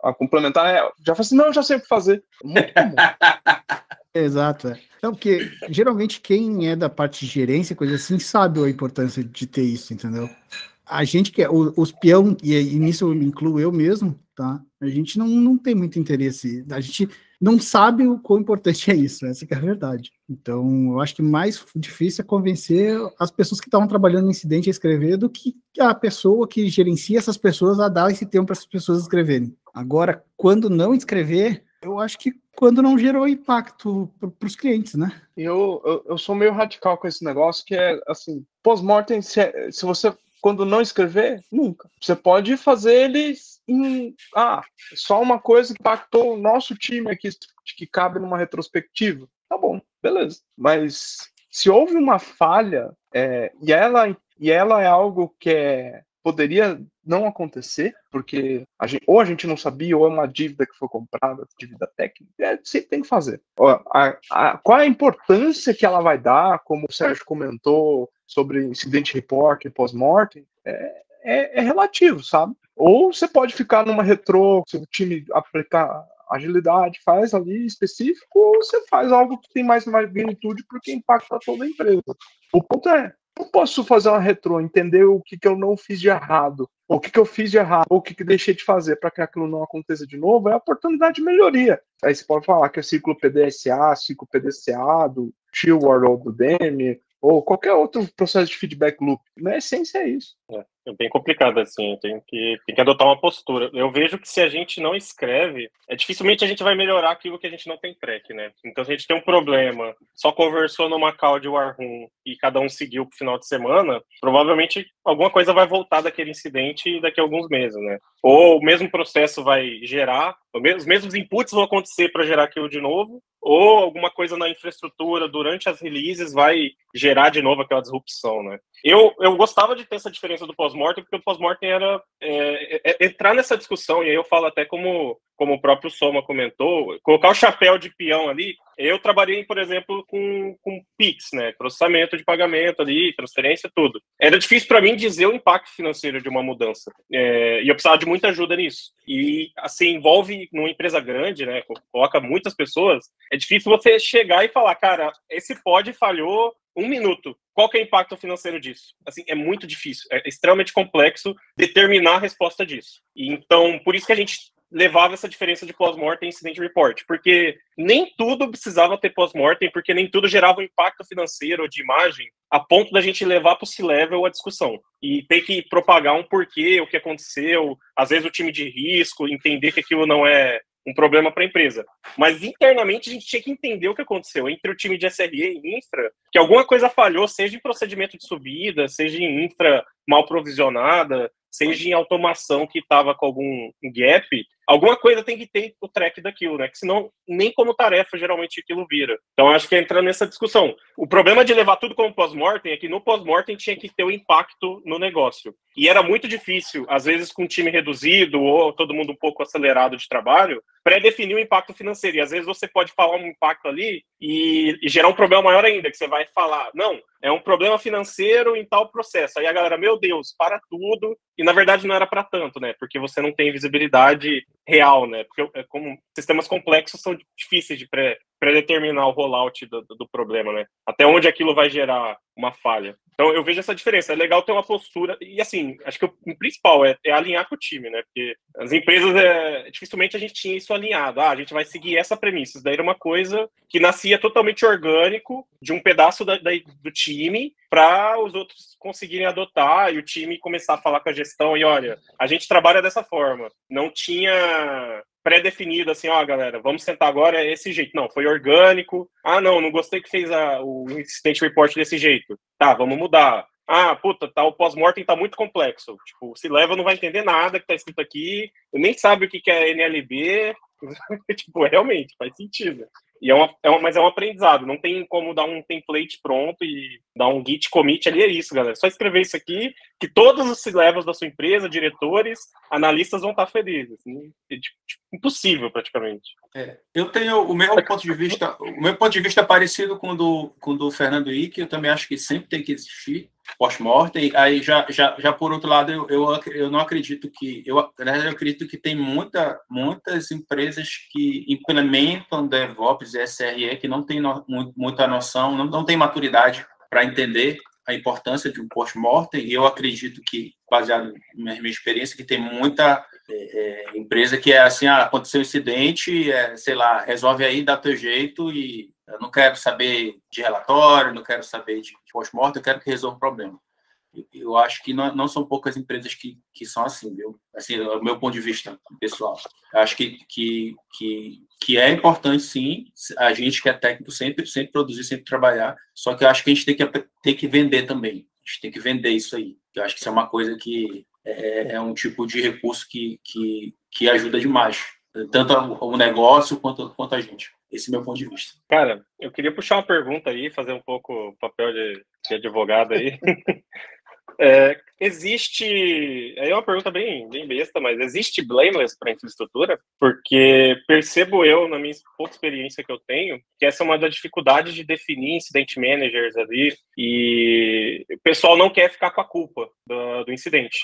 a complementar. Já falei assim, não, eu já sei o que fazer. Muito comum. Exato. Então, porque geralmente quem é da parte de gerência, coisa assim, sabe a importância de ter isso, entendeu? A gente que é os peão, e nisso eu me incluo eu mesmo, tá? A gente não tem muito interesse, a gente não sabe o quão importante é isso, essa que é a verdade. Então, eu acho que mais difícil é convencer as pessoas que estavam trabalhando no incidente a escrever do que a pessoa que gerencia essas pessoas a dar esse tempo para essas pessoas escreverem. Agora, quando não escrever, eu acho que quando não gerou impacto para os clientes, né? Eu sou meio radical com esse negócio, que é assim, pós-mortem, se você, quando não escrever, nunca. Você pode fazer eles só uma coisa que impactou o nosso time aqui, que cabe numa retrospectiva. Tá bom, beleza. Mas se houve uma falha, e ela é algo que poderia não acontecer, porque ou a gente não sabia, ou é uma dívida que foi comprada, dívida técnica, sempre tem que fazer. Qual a importância que ela vai dar, como o Sérgio comentou, sobre incident report e pós-mortem, é relativo, sabe? Ou você pode ficar numa retrô, se o time aplicar agilidade, faz ali específico, ou você faz algo que tem mais magnitude porque impacta toda a empresa. O ponto é, eu posso fazer uma retrô, entender o que eu não fiz de errado, ou o que eu fiz de errado, ou o que deixei de fazer para que aquilo não aconteça de novo, é a oportunidade de melhoria. Aí você pode falar que é ciclo PDSA, ciclo PDCA, do Steward ou do DEME, ou qualquer outro processo de feedback loop. Na essência é isso. É bem complicado, assim, tem que adotar uma postura. Eu vejo que se a gente não escreve, dificilmente a gente vai melhorar aquilo que a gente não tem track, né? Então, se a gente tem um problema, só conversou numa call de War Room e cada um seguiu pro final de semana, provavelmente alguma coisa vai voltar daquele incidente daqui a alguns meses, né? Ou o mesmo processo vai gerar, os mesmos inputs vão acontecer para gerar aquilo de novo, ou alguma coisa na infraestrutura durante as releases vai gerar de novo aquela disrupção, né? Eu gostava de ter essa diferença do pós-mortem, porque o pós-mortem era entrar nessa discussão, e aí eu falo até como o próprio Soma comentou, colocar o chapéu de peão ali. Eu trabalhei, por exemplo, com Pix, né? Processamento de pagamento ali, transferência, tudo. Era difícil para mim dizer o impacto financeiro de uma mudança. E eu precisava de muita ajuda nisso. E, assim, envolve numa empresa grande, né? Coloca muitas pessoas. É difícil você chegar e falar, cara, esse pod falhou 1 minuto. Qual que é o impacto financeiro disso? Assim, é muito difícil, é extremamente complexo determinar a resposta disso. E então, por isso que a gente levava essa diferença de pós-mortem e incident report, porque nem tudo precisava ter pós-mortem, porque nem tudo gerava um impacto financeiro ou de imagem a ponto da gente levar para o C-level a discussão. E ter que propagar um porquê, o que aconteceu, às vezes o time de risco, entender que aquilo não é um problema para a empresa. Mas internamente a gente tinha que entender o que aconteceu entre o time de SRE e infra, que alguma coisa falhou, seja em procedimento de subida, seja em infra mal provisionada, seja em automação que estava com algum gap, alguma coisa tem que ter o track daquilo, né? Que senão nem como tarefa geralmente aquilo vira. Então acho que é entrar nessa discussão. O problema de levar tudo como pós-mortem é que no pós-mortem tinha que ter o impacto no negócio. E era muito difícil, às vezes com um time reduzido ou todo mundo um pouco acelerado de trabalho, pré-definir o impacto financeiro. E às vezes você pode falar um impacto ali e gerar um problema maior ainda, que você vai falar, não, é um problema financeiro em tal processo. Aí a galera, meu Deus, para tudo. E na verdade não era para tanto, né? Porque você não tem visibilidade real, né? Porque como sistemas complexos são difíceis de pré-determinar o rollout do problema, né? Até onde aquilo vai gerar uma falha. Então eu vejo essa diferença. É legal ter uma postura, e assim, acho que o principal é alinhar com o time, né? Porque as empresas, dificilmente a gente tinha isso alinhado. A gente vai seguir essa premissa. Isso daí era uma coisa que nascia totalmente orgânico de um pedaço do time para os outros conseguirem adotar e o time começar a falar com a gestão e olha, a gente trabalha dessa forma. Não tinha pré-definido assim, galera, vamos sentar agora, é esse jeito. Não, foi orgânico. Não gostei que fez o incident report desse jeito. Tá, vamos mudar. O pós-mortem tá muito complexo. Tipo, se leva não vai entender nada que tá escrito aqui, nem sabe o que é NLB, Tipo, realmente, faz sentido. E mas é um aprendizado, não tem como dar um template pronto e dar um git commit ali, é isso, galera. Só escrever isso aqui, que todos os C-levels da sua empresa, diretores, analistas vão estar felizes. É, tipo, impossível, praticamente. Eu tenho o meu ponto de vista é parecido com o do Fernando Icke. Eu também acho que sempre tem que existir post-mortem. Aí já por outro lado, eu não acredito que eu acredito que tem muitas empresas que implementam DevOps e SRE que não tem muita noção, não tem maturidade para entender a importância de um post-mortem. E eu acredito que, baseado na minha experiência, que tem muita empresa que é assim, aconteceu um incidente, sei lá, resolve aí, dá teu jeito, e eu não quero saber de relatório, não quero saber de post-mortem, eu quero que resolva o problema. Eu acho que não são poucas empresas que são assim, viu? Assim, do meu ponto de vista pessoal. Eu acho que é importante, sim, a gente que é técnico sempre produzir, sempre trabalhar, só que eu acho que a gente tem que vender também. A gente tem que vender isso aí. Eu acho que isso é uma coisa que é um tipo de recurso que ajuda demais, tanto o negócio quanto a gente. Esse é o meu ponto de vista. Cara, eu queria puxar uma pergunta aí, fazer um pouco o papel de advogado aí. Existe, é uma pergunta bem besta, mas existe blameless para infraestrutura? Porque percebo eu, na minha pouca experiência que eu tenho, que essa é uma das dificuldades de definir incident managers ali, e o pessoal não quer ficar com a culpa do incidente.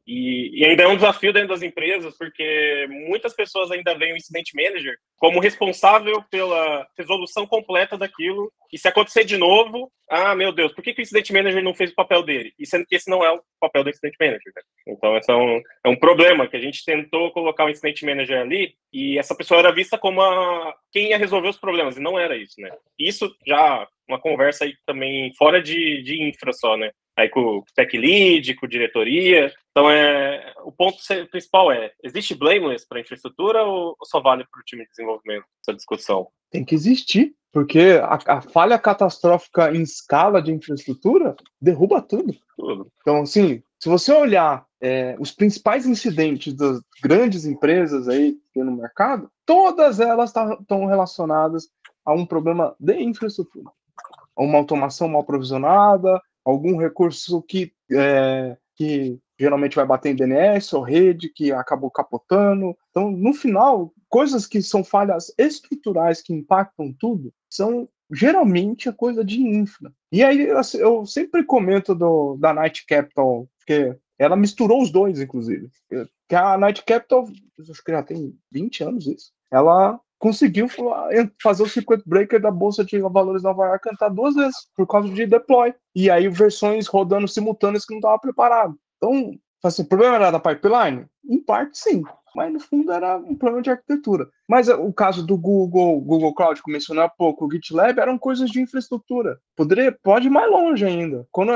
E ainda é um desafio dentro das empresas, porque muitas pessoas ainda veem o incident manager como responsável pela resolução completa daquilo, e se acontecer de novo, meu Deus, por que o incident manager não fez o papel dele? E sendo que esse não é o papel do incident manager, né? Então, esse é um problema, que a gente tentou colocar um incident manager ali, e essa pessoa era vista como quem ia resolver os problemas, e não era isso, né? Isso já uma conversa aí também fora de infra só, né? Aí com o tech lead, com diretoria. Então, o ponto principal existe blameless para infraestrutura ou só vale para o time de desenvolvimento, essa discussão? Tem que existir, porque a falha catastrófica em escala de infraestrutura derruba tudo. Então, assim, se você olhar os principais incidentes das grandes empresas aí que tem no mercado, todas elas estão relacionadas a um problema de infraestrutura. Uma automação mal provisionada, algum recurso que geralmente vai bater em DNS ou rede, que acabou capotando. Então, no final, coisas que são falhas estruturais que impactam tudo, são geralmente a coisa de infra. E aí, eu sempre comento da Knight Capital, porque ela misturou os dois, inclusive. Que a Knight Capital, acho que já tem 20 anos isso, ela conseguiu fazer o circuit breaker da bolsa de valores de Nova York cantar 2 vezes, por causa de deploy. E aí versões rodando simultâneas que não estavam preparadas. Então, assim, o problema era da pipeline? Em parte, sim. Mas, no fundo, era um problema de arquitetura. Mas o caso do Google Cloud, que mencionei há pouco, o GitLab, eram coisas de infraestrutura. Pode ir mais longe ainda. Quando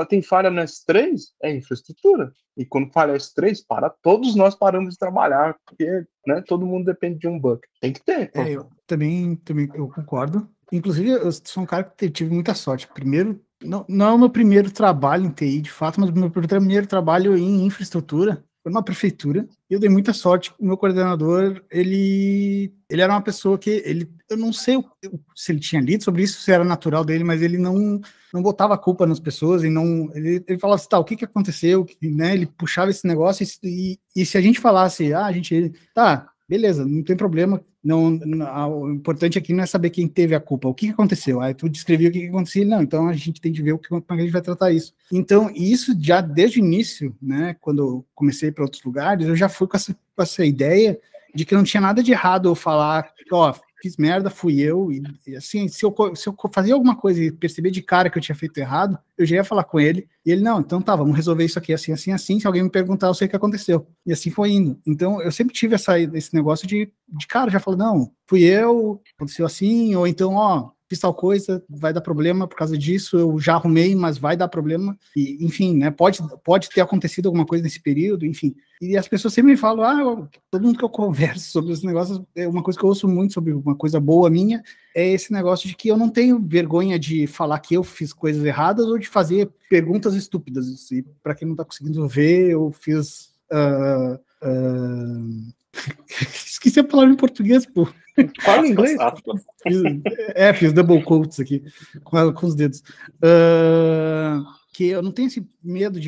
tem falha no S3, é infraestrutura. E quando falha S3, todos nós paramos de trabalhar, porque, né, todo mundo depende de um bucket. Tem que ter. Eu também eu concordo. Inclusive, eu sou um cara que tive muita sorte. Primeiro, não é o meu primeiro trabalho em TI, de fato, mas o meu primeiro trabalho em infraestrutura foi numa prefeitura, e eu dei muita sorte. O meu coordenador, ele era uma pessoa que, eu não sei se ele tinha lido sobre isso, se era natural dele, mas ele não botava a culpa nas pessoas, e ele falava assim, o que aconteceu, né? Ele puxava esse negócio, e se a gente falasse, beleza, não tem problema, o importante aqui não é saber quem teve a culpa, o que aconteceu, aí tu descrevia o que aconteceu, então a gente tem que ver como a gente vai tratar isso. Então, isso já desde o início, né, quando eu comecei para outros lugares, eu já fui com essa ideia de que não tinha nada de errado eu falar, fiz merda, fui eu, e assim, se eu fazia alguma coisa e perceber de cara que eu tinha feito errado, eu já ia falar com ele, e ele, não, então tá, vamos resolver isso aqui assim, assim, assim, se alguém me perguntar, eu sei o que aconteceu. E assim foi indo. Então, eu sempre tive esse negócio de cara, já falou, não, fui eu, aconteceu assim, ou então, fiz tal coisa, vai dar problema por causa disso, eu já arrumei, mas vai dar problema, e, enfim, né, pode ter acontecido alguma coisa nesse período, enfim. E as pessoas sempre me falam, todo mundo que eu converso sobre os negócios, uma coisa que eu ouço muito sobre uma coisa boa minha, é esse negócio de que eu não tenho vergonha de falar que eu fiz coisas erradas ou de fazer perguntas estúpidas. E para quem não está conseguindo ver, eu fiz Esqueci a palavra em português, pô. Fala em inglês. Fiz double quotes aqui com os dedos. Que eu não tenho esse medo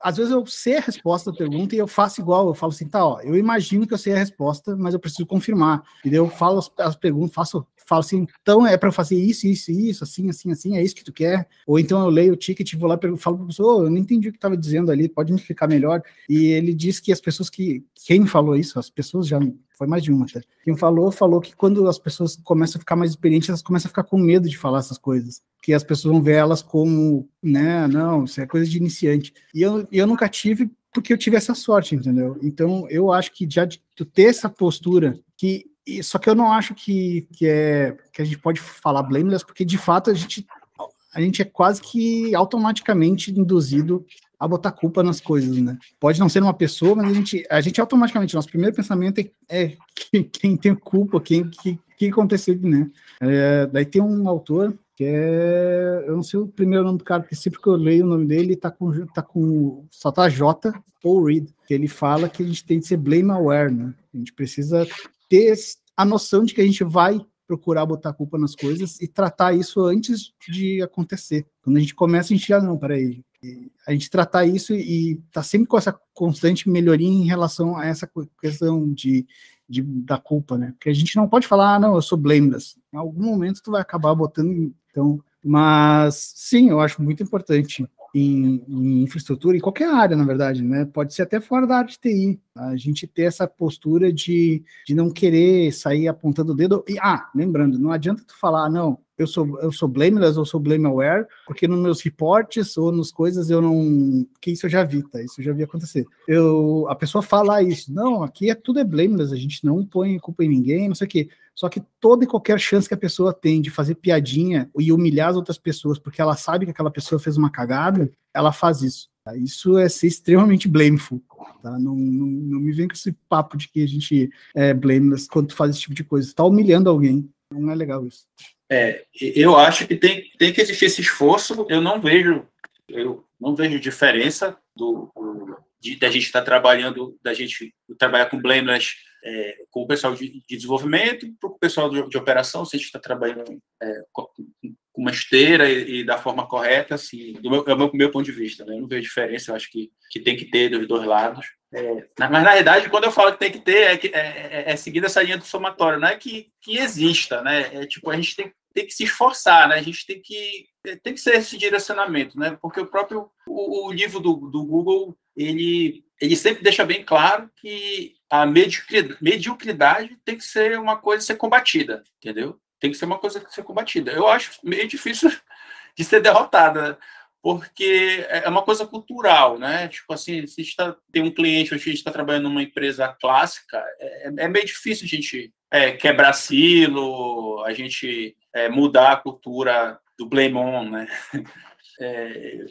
às vezes eu sei a resposta da pergunta e eu faço igual, eu falo assim, tá, ó, eu imagino que eu sei a resposta, mas eu preciso confirmar. E daí eu falo as perguntas, falo assim, então é para fazer isso, assim, é isso que tu quer? Ou então eu leio o ticket e vou lá e falo para a pessoa, eu não entendi o que estava dizendo ali, pode me explicar melhor? E ele diz que as pessoas quem falou isso, as pessoas já, foi mais de uma até, quem falou que quando as pessoas começam a ficar mais experientes, elas começam a ficar com medo de falar essas coisas, que as pessoas vão ver elas como, né, não, isso é coisa de iniciante. E eu nunca tive, porque eu tive essa sorte, entendeu? Então, eu acho que já de tu ter essa postura, só que eu não acho que a gente pode falar blameless, porque de fato a gente é quase que automaticamente induzido a botar culpa nas coisas, né? Pode não ser uma pessoa, mas a gente automaticamente, nosso primeiro pensamento é quem tem culpa, que aconteceu, né? Daí tem um autor que eu não sei o primeiro nome do cara, porque sempre que eu leio o nome dele, só tá J. Paul Reed, que ele fala que a gente tem que ser blame aware, né? A gente precisa ter a noção de que a gente vai procurar botar a culpa nas coisas e tratar isso antes de acontecer. Quando a gente começa, a gente já, não, peraí, a gente tratar isso e tá sempre com essa constante melhoria em relação a essa questão da culpa, né? Porque a gente não pode falar, não, eu sou blameless. Em algum momento tu vai acabar botando, então, mas sim, eu acho muito importante em infraestrutura, em qualquer área, na verdade, né? Pode ser até fora da área de TI, a gente ter essa postura de não querer sair apontando o dedo. E, lembrando, não adianta tu falar, não, eu sou blameless ou sou blame aware, porque nos meus reportes ou nas coisas eu não... Que isso eu já vi, tá? Isso eu já vi acontecer. A pessoa fala isso, não, aqui tudo é blameless, a gente não põe culpa em ninguém, não sei o quê. Só que toda e qualquer chance que a pessoa tem de fazer piadinha e humilhar as outras pessoas porque ela sabe que aquela pessoa fez uma cagada, ela faz isso. Tá? Isso é ser extremamente blameful. Tá? Não me vem com esse papo de que a gente é blameless quando tu faz esse tipo de coisa. Você tá humilhando alguém. Não é legal isso. Eu acho que tem que existir esse esforço. Eu não vejo diferença da gente estar trabalhando, da gente trabalhar com blameless com o pessoal de desenvolvimento, para o pessoal de operação, se a gente está trabalhando com uma esteira e da forma correta, assim, é o meu ponto de vista, né? Eu não vejo diferença, eu acho que tem que ter dos dois lados. Mas, na realidade, quando eu falo que tem que ter, é seguindo essa linha do somatório, não é que exista, né? Tipo, a gente tem que se esforçar, né? A gente tem que ser esse direcionamento, né? Porque o livro do Google, ele sempre deixa bem claro que a mediocridade tem que ser uma coisa a ser combatida, entendeu? Tem que ser uma coisa a ser combatida. Eu acho meio difícil de ser derrotada, porque é uma coisa cultural, né? Tipo assim, se a gente tem um cliente, hoje a gente está trabalhando numa empresa clássica, é meio difícil a gente quebrar silo, a gente mudar a cultura do blame on, né?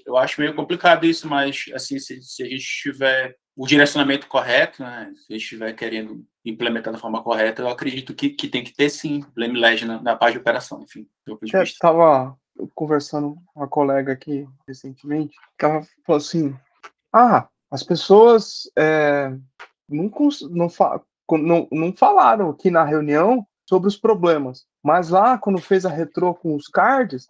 Eu acho meio complicado isso, mas assim, se a gente tiver o direcionamento correto, né? Se a gente estiver querendo implementar da forma correta, eu acredito que tem que ter, sim, blameless na parte de operação, enfim. Eu estava conversando com uma colega aqui recentemente, que ela falou assim, as pessoas não falaram aqui na reunião sobre os problemas, mas lá, quando fez a retrô com os cards,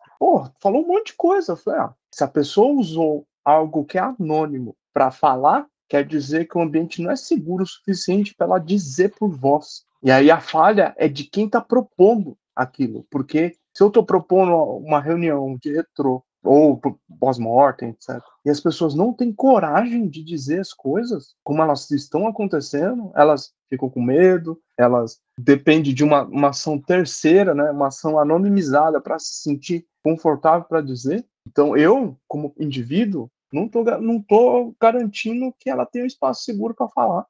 falou um monte de coisa. Eu falei, se a pessoa usou algo que é anônimo para falar, quer dizer que o ambiente não é seguro o suficiente para ela dizer por voz. E aí a falha é de quem está propondo aquilo, porque se eu estou propondo uma reunião de retrô ou pós-mortem, etc., e as pessoas não têm coragem de dizer as coisas como elas estão acontecendo, elas ficam com medo, elas dependem de uma ação terceira, né, uma ação anonimizada para se sentir confortável para dizer. Então eu, como indivíduo, não tô garantindo que ela tenha um espaço seguro para falar.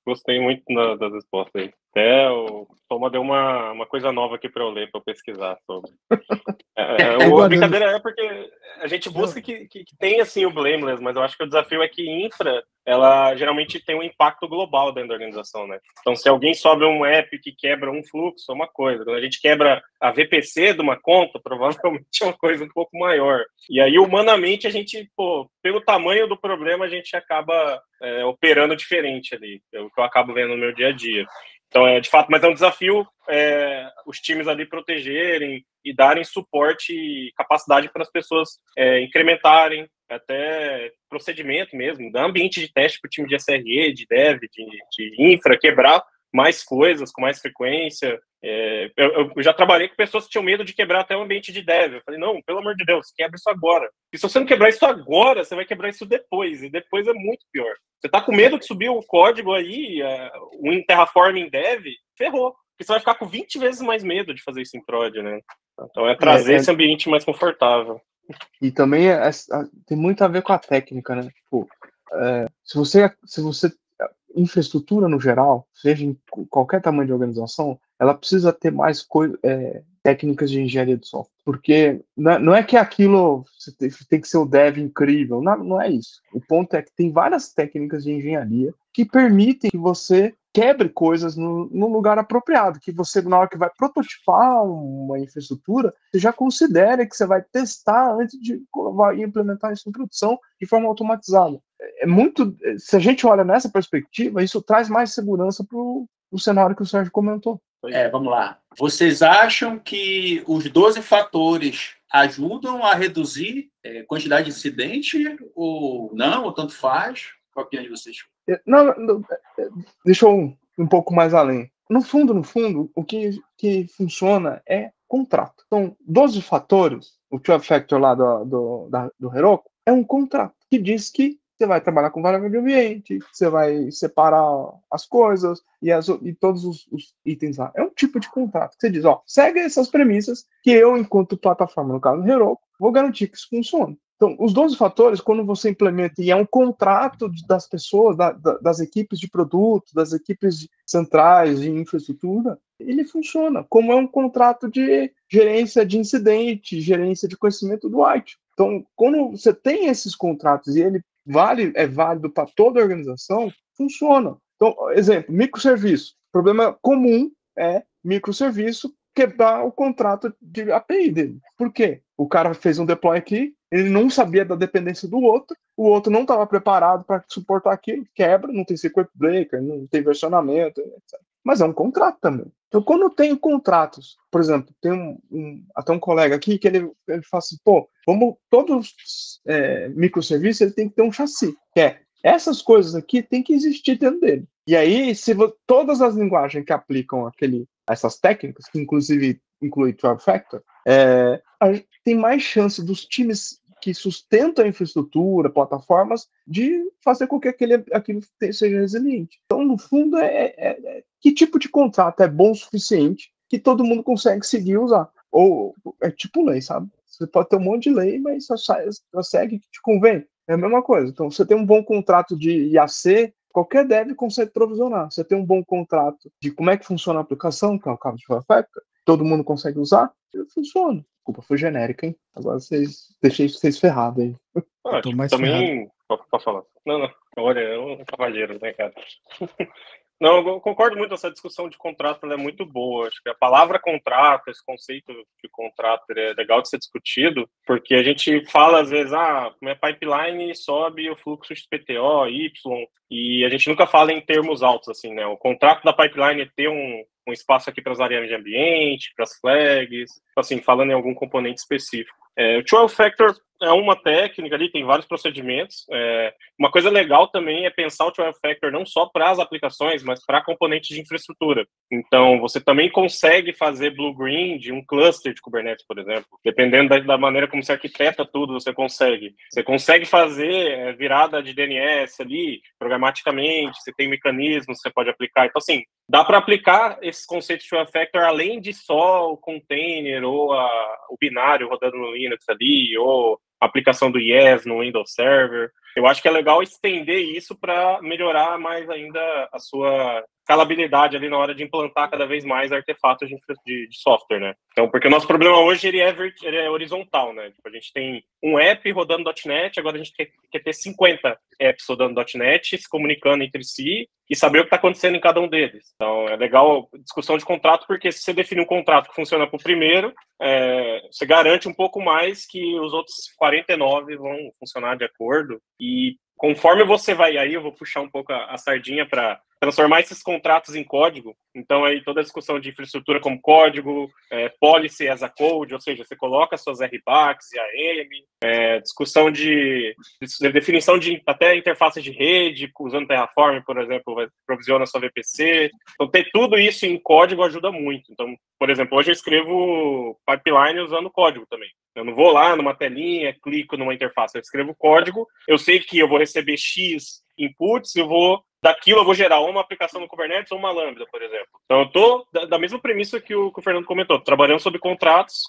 Gostei muito das respostas aí. Até o Toma deu uma coisa nova aqui para eu ler, para eu pesquisar sobre. A brincadeira é porque a gente busca que tenha assim, o blameless, mas eu acho que o desafio é que infra ela geralmente tem um impacto global dentro da organização, né? Então, se alguém sobe um app que quebra um fluxo, é uma coisa. Quando a gente quebra a VPC de uma conta, provavelmente é uma coisa um pouco maior. E aí, humanamente, a gente, pelo tamanho do problema, a gente acaba operando diferente ali. É o que eu acabo vendo no meu dia a dia. Então, de fato, mas é um desafio os times ali protegerem e darem suporte e capacidade para as pessoas incrementarem até procedimento mesmo, dar ambiente de teste para o time de SRE, de dev, de infra, quebrar mais coisas com mais frequência. Eu já trabalhei com pessoas que tinham medo de quebrar até o ambiente de dev. Eu falei, não, pelo amor de Deus, quebra isso agora. E se você não quebrar isso agora, você vai quebrar isso depois, e depois é muito pior. Você tá com medo de subir o código aí, um Terraform em dev, ferrou. Porque você vai ficar com 20 vezes mais medo de fazer isso em prod, né? Então é trazer esse ambiente mais confortável. E também tem muito a ver com a técnica, né? Tipo, se você infraestrutura no geral, seja em qualquer tamanho de organização, ela precisa ter mais técnicas de engenharia de software. Porque não é que aquilo tem que ser o dev incrível, não é isso. O ponto é que tem várias técnicas de engenharia que permitem que você quebre coisas no lugar apropriado, que você, na hora que vai prototipar uma infraestrutura, você já considere que você vai testar antes de implementar isso em produção de forma automatizada. Se a gente olha nessa perspectiva, isso traz mais segurança para o cenário que o Sérgio comentou. Vamos lá. Vocês acham que os 12 fatores ajudam a reduzir a quantidade de incidente ou não, ou tanto faz? Qual a opinião de vocês? Não, deixa eu um pouco mais além. No fundo, o que funciona é contrato. Então, 12 fatores, o 12 Factor lá do Heroku, é um contrato que diz que você vai trabalhar com variável de ambiente, você vai separar as coisas e todos os itens lá. É um tipo de contrato que você diz, segue essas premissas que eu, enquanto plataforma, no caso do Heroku, vou garantir que isso funcione. Então, os 12 fatores, quando você implementa, e é um contrato das pessoas, das equipes de produto, das equipes centrais de infraestrutura, ele funciona como é um contrato de gerência de incidente, gerência de conhecimento do IT. Então, quando você tem esses contratos e ele é válido para toda a organização, funciona. Então, exemplo, microserviço. Problema comum é microserviço quebrar o contrato de API dele. Por quê? O cara fez um deploy aqui, ele não sabia da dependência do outro, o outro não estava preparado para suportar aquilo, quebra, não tem circuit breaker, não tem versionamento, etc. Mas é um contrato também. Então, quando tem contratos, por exemplo, tem até um colega aqui que ele fala assim, todos microserviços ele tem que ter um chassi, que essas coisas aqui tem que existir dentro dele. E aí, todas as linguagens que aplicam essas técnicas, que inclusive inclui 12 Factor, tem mais chance dos times que sustentam a infraestrutura, plataformas, de fazer com que aquilo seja resiliente. Então, no fundo, que tipo de contrato é bom o suficiente que todo mundo consegue seguir e usar? Ou é tipo lei, sabe? Você pode ter um monte de lei, mas só segue o que te convém. É a mesma coisa. Então, você tem um bom contrato de IAC, qualquer dev consegue provisionar. Você tem um bom contrato de como é que funciona a aplicação, que é o caso de 12 Factor, todo mundo consegue usar, funciona. Desculpa, foi genérica, hein? Agora deixei vocês ferrados aí. Também. Pode falar. Não. Olha, é um cavalheiro, né, cara? Não, eu concordo muito, essa discussão de contrato, ela é muito boa. Acho que a palavra contrato, esse conceito de contrato é legal de ser discutido, porque a gente fala às vezes, como é pipeline, sobe o fluxo de PTO, Y, e a gente nunca fala em termos altos, assim, né? O contrato da pipeline é ter um espaço aqui para as variáveis de ambiente, para as flags, assim, falando em algum componente específico. O 12 Factor é uma técnica ali, tem vários procedimentos. Uma coisa legal também é pensar o 12 Factor não só para as aplicações, mas para componentes de infraestrutura. Então, você também consegue fazer blue-green de um cluster de Kubernetes, por exemplo. Dependendo da maneira como você arquiteta tudo, você consegue. Você consegue fazer virada de DNS ali, programaticamente, você tem mecanismos que você pode aplicar. Então, assim, dá para aplicar esses conceitos de 12 Factor além de só o container ou o binário rodando no Linux ali, ou a aplicação do Yes no Windows Server. Eu acho que é legal estender isso para melhorar mais ainda a sua escalabilidade ali na hora de implantar cada vez mais artefatos de software, né? Então, porque o nosso problema hoje ele é horizontal, né? Tipo, a gente tem um app rodando .NET, agora a gente quer ter 50 apps rodando .NET, se comunicando entre si e saber o que está acontecendo em cada um deles. Então, é legal a discussão de contrato, porque se você define um contrato que funciona para o primeiro, você garante um pouco mais que os outros 49 vão funcionar de acordo. E conforme você vai aí, eu vou puxar um pouco a sardinha para transformar esses contratos em código. Então, aí toda a discussão de infraestrutura como código, policy as a code, ou seja, você coloca suas RBACs e AM, discussão de definição de até interfaces de rede, usando Terraform, por exemplo, provisiona sua VPC. Então, ter tudo isso em código ajuda muito. Então, por exemplo, hoje eu escrevo pipeline usando código também. Eu não vou lá numa telinha, clico numa interface, eu escrevo código, eu sei que eu vou receber X inputs, daquilo eu vou gerar uma aplicação no Kubernetes ou uma Lambda, por exemplo. Então, eu estou da mesma premissa que o Fernando comentou, trabalhando sobre contratos,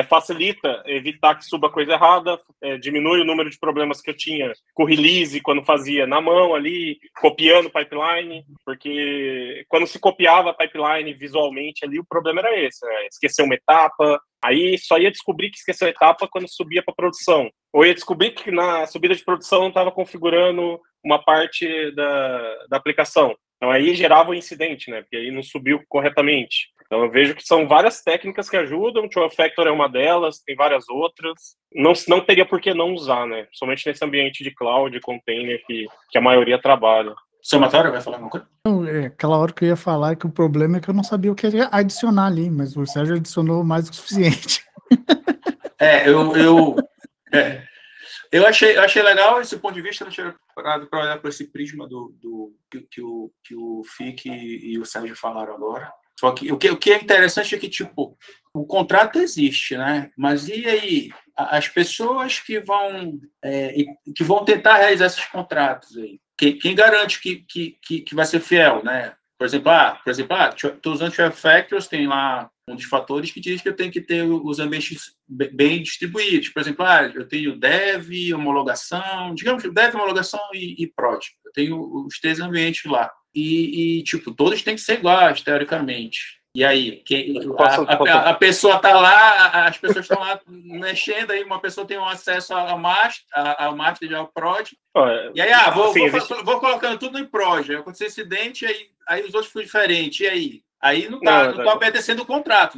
facilita evitar que suba coisa errada, diminui o número de problemas que eu tinha com release, quando fazia na mão ali, copiando pipeline, porque quando se copiava pipeline visualmente ali, o problema era esse, né? Esquecer uma etapa, aí só ia descobrir que esqueceu a etapa quando subia para produção. Ou ia descobrir que na subida de produção não estava configurando uma parte da aplicação. Então aí gerava um incidente, né? Porque aí não subiu corretamente. Então eu vejo que são várias técnicas que ajudam, o Two-Factor é uma delas, tem várias outras. Não teria por que não usar, né? Somente nesse ambiente de cloud, container que a maioria trabalha. Seu Matório vai falar alguma coisa? Aquela hora que eu ia falar que o problema é que eu não sabia o que adicionar ali, mas o Sérgio adicionou mais do que o suficiente. Eu achei legal esse ponto de vista, eu tinha parado para olhar para esse prisma que o FIC e o Sérgio falaram agora. Só que o que é interessante é que, tipo, o contrato existe, né? Mas e aí? As pessoas que vão tentar realizar esses contratos aí? Quem garante que vai ser fiel, né? Por exemplo, estou usando Share Factors, tem lá um dos fatores que diz que eu tenho que ter os ambientes bem distribuídos. Por exemplo, eu tenho dev, homologação, digamos dev, homologação e prod. Eu tenho os 3 ambientes lá. E tipo, todos têm que ser iguais, teoricamente. E aí, a pessoa está lá, as pessoas estão lá mexendo, aí uma pessoa tem um acesso ao master e ao prod, e aí, vou colocando tudo em prod, aí aconteceu incidente, aí os outros ficam diferentes, e aí? Aí não está obedecendo o contrato,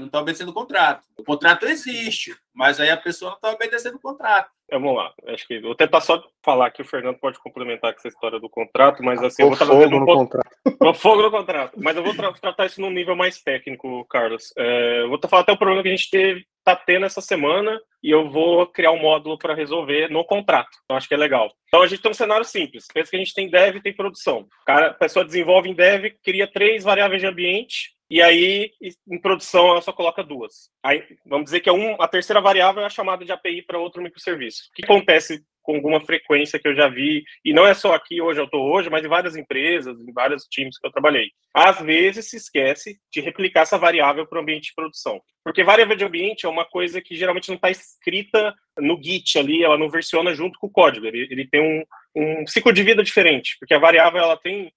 O contrato existe, mas aí a pessoa não está obedecendo o contrato. Vamos lá, acho que vou tentar só falar que o Fernando pode complementar com essa história do contrato, mas assim, eu vou trazer fogo no contrato. Mas eu vou tratar isso num nível mais técnico, Carlos. Eu vou falar até o problema que a gente está tendo essa semana e eu vou criar um módulo para resolver no contrato. Então, acho que é legal. Então, a gente tem um cenário simples. Pensa que a gente tem dev e tem produção. A pessoa desenvolve em dev, cria 3 variáveis de ambiente, e aí, em produção, ela só coloca 2. Aí, vamos dizer que a terceira variável é a chamada de API para outro microserviço. O que acontece com alguma frequência que eu já vi, e não é só aqui onde eu estou hoje, mas em várias empresas, em vários times que eu trabalhei. Às vezes se esquece de replicar essa variável para o ambiente de produção. Porque variável de ambiente é uma coisa que geralmente não está escrita no Git ali, ela não versiona junto com o código. Ele tem um ciclo de vida diferente, porque a variável ela tem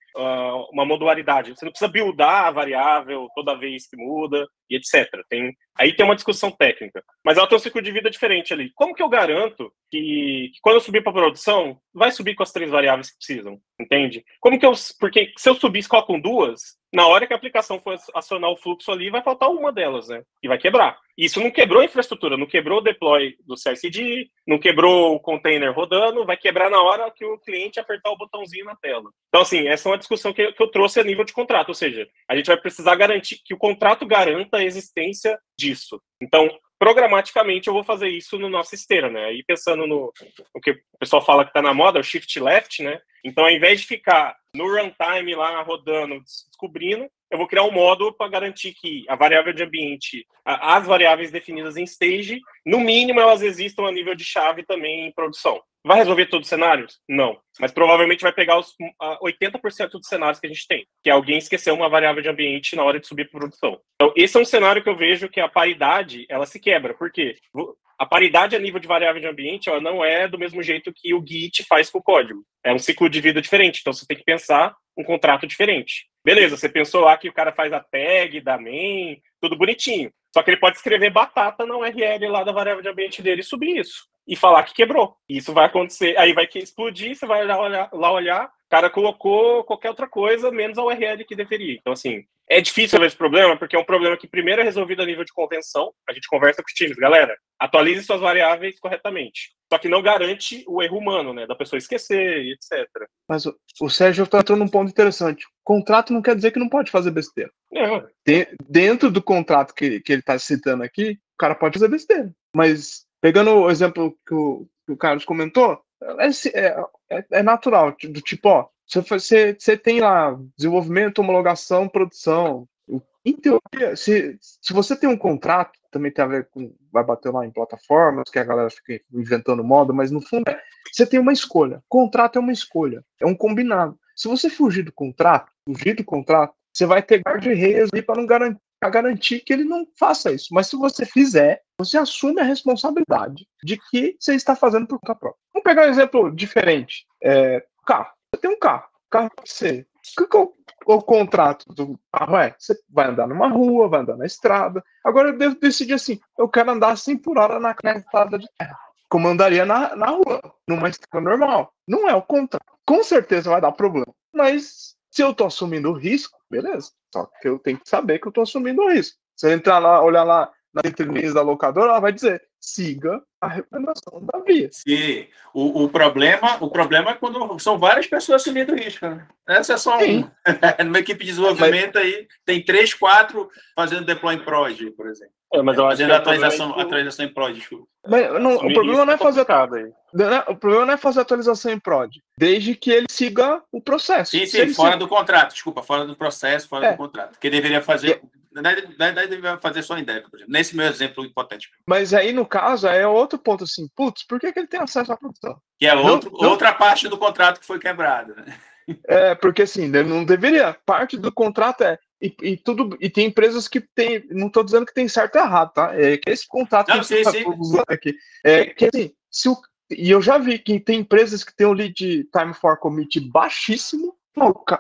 uma modularidade. Você não precisa buildar a variável toda vez que muda, e etc. Aí tem uma discussão técnica. Mas ela tem um ciclo de vida diferente ali. Como que eu garanto que quando eu subir para a produção, vai subir com as 3 variáveis que precisam? Entende? Porque se eu subir só com 2, na hora que a aplicação for acionar o fluxo ali, vai faltar uma delas, né? E vai quebrar. Isso não quebrou a infraestrutura, não quebrou o deploy do CI/CD, não quebrou o container rodando, vai quebrar na hora que o cliente apertar o botãozinho na tela. Então, assim, essa é uma discussão que eu trouxe a nível de contrato, ou seja, a gente vai precisar garantir que o contrato garanta a existência disso. Então, programaticamente, eu vou fazer isso no nossa esteira, né? Aí, pensando no que o pessoal fala que está na moda, o shift left, né? Então, ao invés de ficar no runtime lá rodando, descobrindo, eu vou criar um módulo para garantir que a variável de ambiente, as variáveis definidas em stage, no mínimo elas existam a nível de chave também em produção. Vai resolver todos os cenários? Não. Mas provavelmente vai pegar os 80% dos cenários que a gente tem, que é alguém esquecer uma variável de ambiente na hora de subir para produção. Então, esse é um cenário que eu vejo que a paridade, ela se quebra. Por quê? A paridade a nível de variável de ambiente, ela não é do mesmo jeito que o Git faz com o código. É um ciclo de vida diferente. Então, você tem que pensar um contrato diferente. Beleza, você pensou lá que o cara faz a tag da main, tudo bonitinho. Só que ele pode escrever batata na URL lá da variável de ambiente dele e subir isso. E falar que quebrou. Isso vai acontecer. Aí vai explodir, você vai lá olhar, o cara colocou qualquer outra coisa, menos a URL que deveria. Então, assim, é difícil ver esse problema, porque é um problema que primeiro é resolvido a nível de convenção. A gente conversa com os times. Galera, atualize suas variáveis corretamente. Só que não garante o erro humano, né? Da pessoa esquecer e etc. Mas o Sérgio entrou num ponto interessante. Contrato não quer dizer que não pode fazer besteira. Dentro do contrato que ele está citando aqui, o cara pode fazer besteira. Mas, pegando o exemplo que o Carlos comentou, é natural. Do tipo, ó, você tem lá desenvolvimento, homologação, produção. Em teoria, se você tem um contrato, também tem a ver com, vai bater lá em plataformas, que a galera fica inventando moda, mas no fundo você tem uma escolha. Contrato é uma escolha, é um combinado. Se você fugir do contrato, você vai ter guarda-reias ali para não garantir que ele não faça isso. Mas se você fizer, você assume a responsabilidade de que você está fazendo por conta própria. Vamos pegar um exemplo diferente. Carro. Você tem um carro. O carro pode ser... O contrato do carro você vai andar numa rua, vai andar na estrada. Agora eu devo decidir assim, eu quero andar assim por hora na estrada de terra. Como andaria na rua, numa estrada normal. Não é o contrato. Com certeza vai dar problema. Mas se eu estou assumindo o risco, beleza. Só que eu tenho que saber que eu estou assumindo o risco. Se eu entrar lá, olhar lá nas entrelinhas da locadora, ela vai dizer, siga a recomendação da via. Sim. O problema é quando são várias pessoas assumindo o risco, né? Essa é só numa equipe de desenvolvimento aí, tem 3, 4 fazendo deploy em prod, por exemplo. Mas eu acho fazendo atualização em prod, desculpa. Mas o problema não é fazer o problema não é fazer atualização em prod, desde que ele siga o processo. Sim, fora do contrato, desculpa, fora do processo, fora do contrato. Que deveria fazer, deveria fazer só em dev, por exemplo, nesse meu exemplo hipotético. Mas aí, no caso, é outro ponto assim, putz, por que ele tem acesso à produção? Que é outra parte do contrato que foi quebrada, né? Porque assim, ele não deveria. Parte do contrato e tem empresas que tem, não estou dizendo que tem certo e errado, tá? É que esse contrato não, sim. Aqui, que assim, e eu já vi que tem empresas que tem o lead time for commit baixíssimo,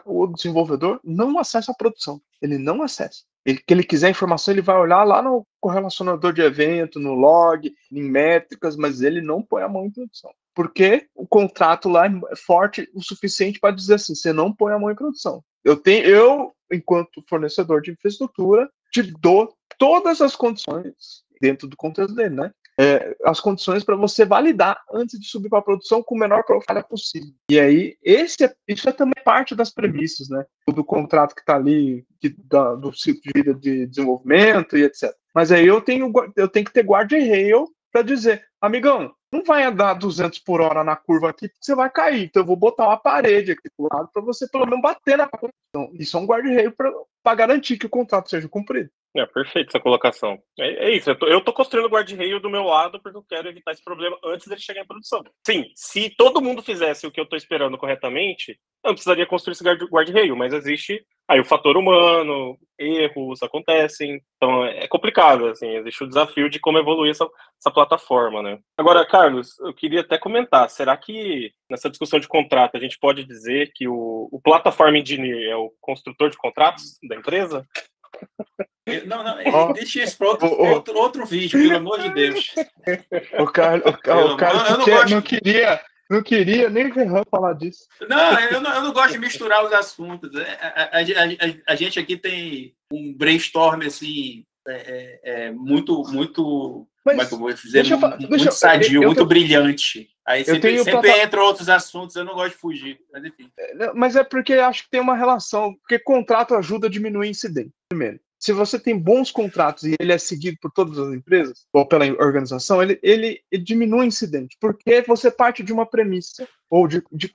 o desenvolvedor não acessa a produção, ele não acessa. Que ele quiser informação, ele vai olhar lá no correlacionador de evento, no log, em métricas, mas ele não põe a mão em produção. Porque o contrato lá é forte o suficiente para dizer assim, você não põe a mão em produção. Eu, enquanto fornecedor de infraestrutura, te dou todas as condições, dentro do contexto dele, né? As condições para você validar antes de subir para a produção com o menor falha possível. E aí, isso é também parte das premissas, né? Do contrato que está ali, do ciclo de vida de desenvolvimento e etc. Mas aí eu tenho que ter guardrail para dizer, amigão, não vai andar 200 por hora na curva aqui, porque você vai cair. Então eu vou botar uma parede aqui do lado para você pelo menos bater na produção. Então, isso é um guardrail para garantir que o contrato seja cumprido. Perfeito essa colocação. É isso, eu tô construindo o guardrail do meu lado porque eu quero evitar esse problema antes dele chegar em produção. Sim, se todo mundo fizesse o que eu tô esperando corretamente, eu não precisaria construir esse guardrail, mas existe aí o fator humano, erros acontecem, então é complicado, assim, existe o desafio de como evoluir essa plataforma, né? Agora, Carlos, eu queria até comentar, será que nessa discussão de contrato a gente pode dizer que o Platform Engineer é o construtor de contratos da empresa? Não, deixa isso para outro vídeo, pelo amor de Deus. O Carlos não queria nem falar disso. Não, eu não gosto de misturar os assuntos. A gente aqui tem um brainstorm assim, muito como é que eu vou dizer? Muito sadio, muito brilhante. Aí sempre entram outros assuntos, eu não gosto de fugir, mas enfim. Mas é porque acho que tem uma relação, porque contrato ajuda a diminuir incidente, primeiro. Se você tem bons contratos e ele é seguido por todas as empresas, ou pela organização, ele diminui o incidente, porque você parte de uma premissa, ou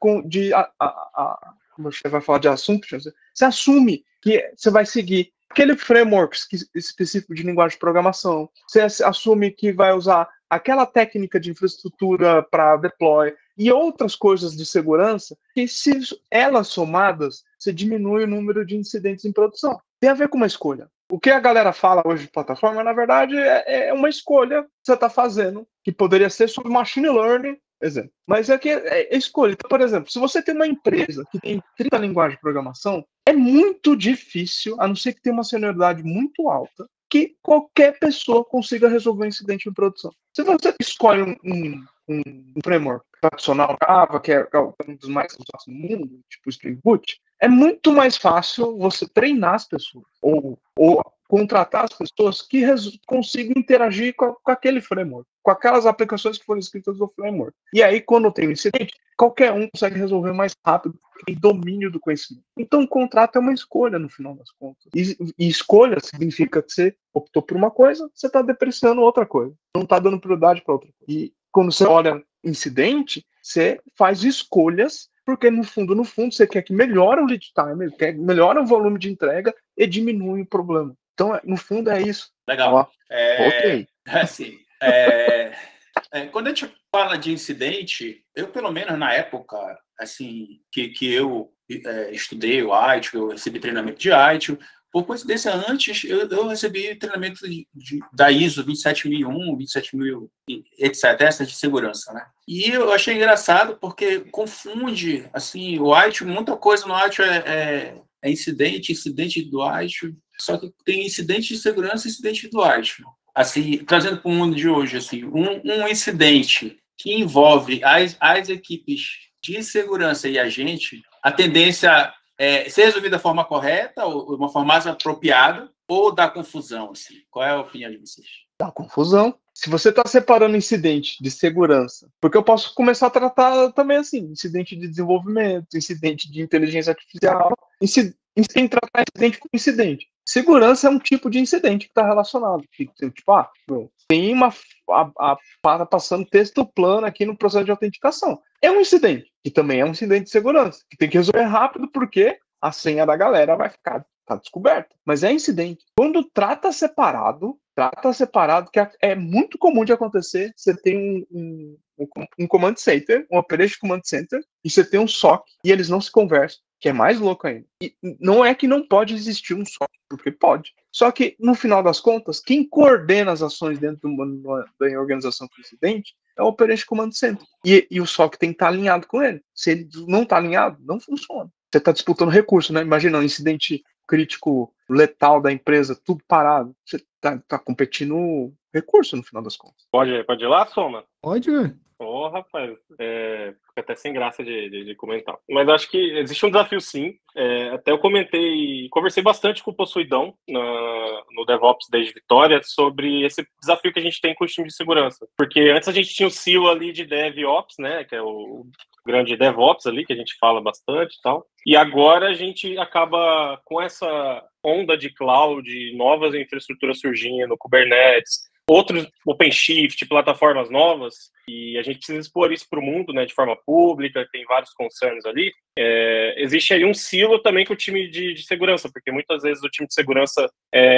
como você vai falar de assumptions, você assume que você vai seguir aquele framework específico de linguagem de programação, você assume que vai usar aquela técnica de infraestrutura para deploy, e outras coisas de segurança que, se elas somadas, você diminui o número de incidentes em produção. Tem a ver com uma escolha. O que a galera fala hoje de plataforma, na verdade, é uma escolha que você está fazendo, que poderia ser sobre machine learning, exemplo. Mas é escolha. Então, por exemplo, se você tem uma empresa que tem 30 linguagens de programação, é muito difícil, a não ser que tenha uma senioridade muito alta, que qualquer pessoa consiga resolver um incidente em produção. Se você escolhe um framework tradicional Java, que é um dos mais usados no mundo, tipo Spring Boot, é muito mais fácil você treinar as pessoas ou contratar as pessoas que consigam interagir com aquele framework, com aquelas aplicações que foram escritas no framework. E aí, quando tem um incidente, qualquer um consegue resolver mais rápido, porque tem domínio do conhecimento. Então, o contrato é uma escolha, no final das contas. E escolha significa que você optou por uma coisa, você está depreciando outra coisa. Não está dando prioridade para outra coisa. E quando você olha incidente, você faz escolhas, porque no fundo, você quer que melhore o lead time, quer que melhore o volume de entrega e diminui o problema. Então, no fundo, é isso. Legal. Ó, voltei. Assim, quando a gente fala de incidente, eu, pelo menos na época, assim, que eu estudei o ITIL, eu recebi treinamento de ITIL, por coincidência, antes eu recebi treinamento da ISO 27001, 27000, etc., essa de segurança, né? E eu achei engraçado porque confunde, assim, o ITIL, muita coisa no ITIL é incidente do ITIL, só que tem incidente de segurança e incidente do ITIL. Assim, trazendo para o mundo de hoje, assim, um incidente que envolve as equipes de segurança e a gente, a tendência é ser resolvido da forma correta, ou de uma forma mais apropriada, ou dá confusão? Assim? Qual é a opinião de vocês? Dá confusão. Se você está separando incidente de segurança, porque eu posso começar a tratar também assim, incidente de desenvolvimento, incidente de inteligência artificial, tem que tratar incidente com incidente. Segurança é um tipo de incidente que está relacionado. Tipo, tem para passando texto plano aqui no processo de autenticação. É um incidente, que também é um incidente de segurança, que tem que resolver rápido porque a senha da galera vai ficar descoberta. Mas é incidente. Quando trata separado, que é muito comum de acontecer, você tem um command center, um operation command center, e você tem um SOC, e eles não se conversam, que é mais louco ainda. E não é que não pode existir um SOC, porque pode. Só que, no final das contas, quem coordena as ações dentro da organização com incidente é o Operation Command Center. E o SOC tem que estar alinhado com ele. Se ele não está alinhado, não funciona. Você está disputando recurso, né? Imagina um incidente crítico letal da empresa, tudo parado. Você está competindo recurso, no final das contas. Pode ir lá, Soma? Pode, velho. Ô, rapaz, fica até sem graça de comentar. Mas acho que existe um desafio, sim. Até eu conversei bastante com o Possuidão no DevOps desde Vitória sobre esse desafio que a gente tem com o time de segurança. Porque antes a gente tinha o silo ali de DevOps, né, que é o grande DevOps ali, que a gente fala bastante e tal. E agora a gente acaba com essa onda de cloud, novas infraestruturas surgindo, Kubernetes, outros OpenShift, plataformas novas, e a gente precisa expor isso para o mundo, né, de forma pública, tem vários concerns ali. Existe aí um silo também com o time de segurança, porque muitas vezes o time de segurança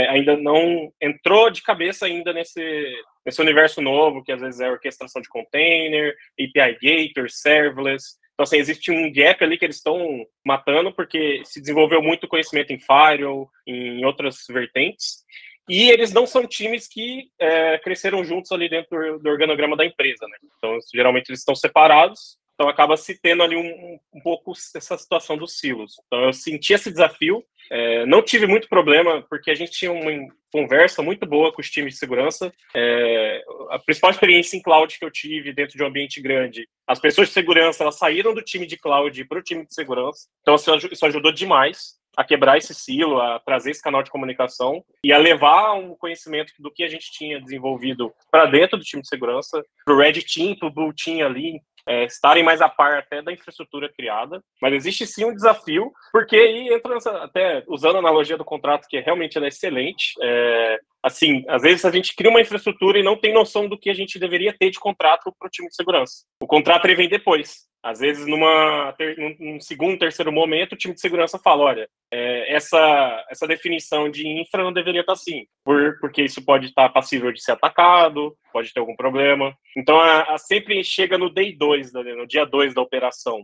ainda não entrou de cabeça ainda nesse universo novo, que às vezes é orquestração de container, API Gator, serverless. Então, assim, existe um gap ali que eles estão matando, porque se desenvolveu muito conhecimento em firewall, em outras vertentes, e eles não são times que cresceram juntos ali dentro do organograma da empresa, né? Então, geralmente eles estão separados, então acaba se tendo ali um pouco essa situação dos silos. Então, eu senti esse desafio, não tive muito problema, porque a gente tinha uma conversa muito boa com os times de segurança. A principal experiência em cloud que eu tive dentro de um ambiente grande, as pessoas de segurança, elas saíram do time de cloud para o time de segurança, então isso ajudou demais a quebrar esse silo, a trazer esse canal de comunicação e a levar um conhecimento do que a gente tinha desenvolvido para dentro do time de segurança, para o Red Team, para o Blue Team ali, estarem mais a par até da infraestrutura criada. Mas existe sim um desafio, porque aí entra até usando a analogia do contrato, que realmente ela é excelente. Assim, às vezes a gente cria uma infraestrutura e não tem noção do que a gente deveria ter de contrato para o time de segurança. O contrato ele vem depois. Às vezes, num segundo, terceiro momento, o time de segurança fala, olha, essa definição de infra não deveria estar assim, porque isso pode estar passível de ser atacado, pode ter algum problema. Então, sempre chega no day 2, no dia 2 da operação,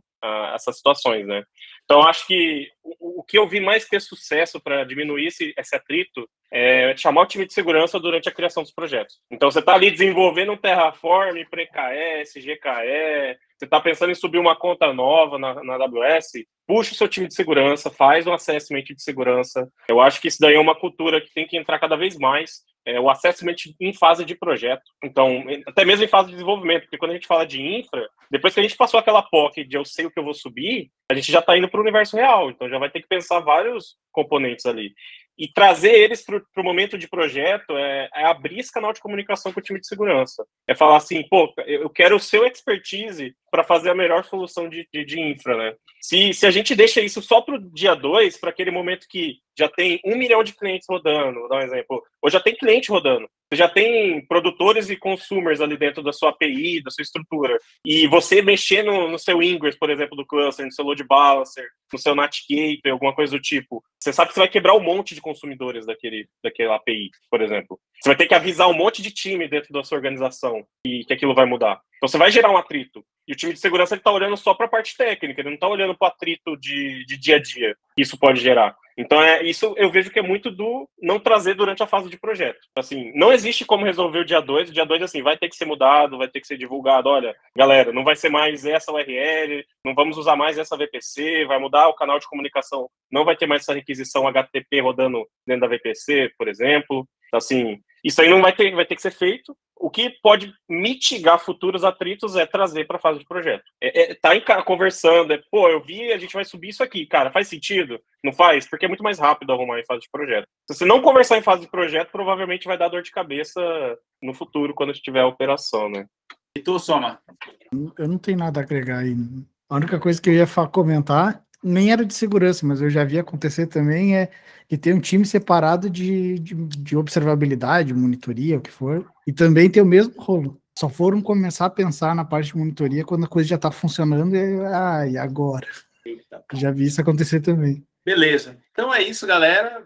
essas situações, né? Então, acho que o que eu vi mais ter sucesso para diminuir esse atrito é chamar o time de segurança durante a criação dos projetos. Então, você está ali desenvolvendo um Terraform, PreKS, GKE, você está pensando em subir uma conta nova na AWS, puxa o seu time de segurança, faz um assessment de segurança. Eu acho que isso daí é uma cultura que tem que entrar cada vez mais, o assessment em fase de projeto. Então, até mesmo em fase de desenvolvimento, porque quando a gente fala de infra, depois que a gente passou aquela POC de eu sei o que eu vou subir, a gente já está indo para o universo real, então já vai ter que pensar vários componentes ali. E trazer eles para o momento de projeto é abrir esse canal de comunicação com o time de segurança. É falar assim, pô, eu quero o seu expertise para fazer a melhor solução de infra, né? Se a gente deixa isso só para o dia 2, para aquele momento que já tem 1 milhão de clientes rodando, vou dar um exemplo, ou já tem cliente rodando, você já tem produtores e consumers ali dentro da sua API, da sua estrutura, e você mexer no seu ingress, por exemplo, do cluster, no seu load balancer, no seu NAT gateway, alguma coisa do tipo, você sabe que você vai quebrar um monte de consumidores daquela API, por exemplo. Você vai ter que avisar um monte de time dentro da sua organização que aquilo vai mudar. Então você vai gerar um atrito. E o time de segurança está olhando só para a parte técnica, ele não está olhando para o atrito de dia a dia que isso pode gerar. Então, isso eu vejo que é muito do não trazer durante a fase de projeto. Assim, não existe como resolver o dia 2. O dia 2, assim, vai ter que ser mudado, vai ter que ser divulgado. Olha, galera, não vai ser mais essa URL, não vamos usar mais essa VPC, vai mudar o canal de comunicação, não vai ter mais essa requisição HTTP rodando dentro da VPC, por exemplo. Então, assim, isso aí não vai ter que ser feito. O que pode mitigar futuros atritos é trazer para a fase de projeto. Tá conversando, pô, eu vi, a gente vai subir isso aqui, cara, faz sentido? Não faz? Porque é muito mais rápido arrumar em fase de projeto. Se você não conversar em fase de projeto, provavelmente vai dar dor de cabeça no futuro, quando tiver a operação, né? E tu, Soma? Eu não tenho nada a agregar aí. A única coisa que eu ia comentar, nem era de segurança, mas eu já vi acontecer também, é que tem um time separado de observabilidade, monitoria, o que for, e também tem o mesmo rolo. Só foram começar a pensar na parte de monitoria quando a coisa já está funcionando e agora? Eita. Já vi isso acontecer também. Beleza. Então é isso, galera.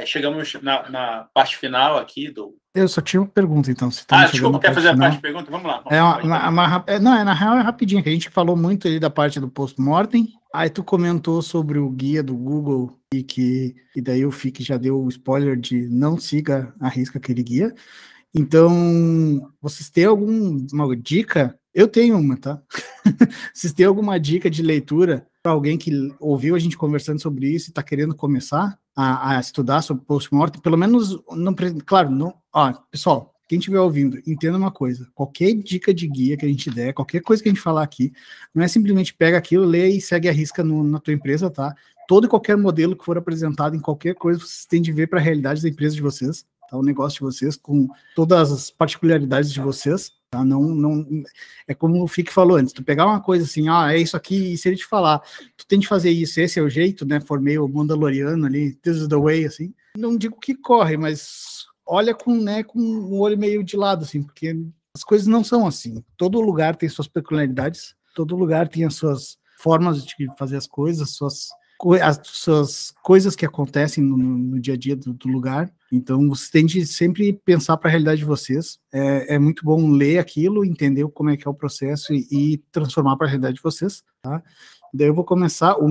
Chegamos na parte final aqui do... Eu só tinha uma pergunta, então. Desculpa, quer fazer a parte de pergunta? Vamos lá. Na real é rapidinho, que a gente falou muito ali da parte do post-mortem. Aí tu comentou sobre o guia do Google e daí o FIC já deu o spoiler de não siga à risca aquele guia. Então, vocês têm alguma dica? Eu tenho uma, tá? Vocês têm alguma dica de leitura para alguém que ouviu a gente conversando sobre isso e está querendo começar a estudar sobre post-mortem? Pelo menos, claro, não. Pessoal, quem estiver ouvindo, entenda uma coisa: qualquer dica de guia que a gente der, qualquer coisa que a gente falar aqui, não é simplesmente pega aquilo, lê e segue a risca na tua empresa, tá? Todo e qualquer modelo que for apresentado em qualquer coisa, vocês têm de ver para a realidade da empresa de vocês, tá? O negócio de vocês, com todas as particularidades de vocês, tá? Não, é como o Fique falou antes, tu pegar uma coisa assim, é isso aqui, e se ele te falar, tu tem de fazer isso, esse é o jeito, né? Formei o Mandaloriano ali, this is the way, assim. Não digo que corre, mas olha com o olho meio de lado, assim, porque as coisas não são assim. Todo lugar tem suas peculiaridades, todo lugar tem as suas formas de fazer as coisas, as suas coisas que acontecem no dia a dia do lugar. Então, você tem de sempre pensar para a realidade de vocês. É muito bom ler aquilo, entender como é que é o processo e transformar para a realidade de vocês, tá? Daí eu vou começar. O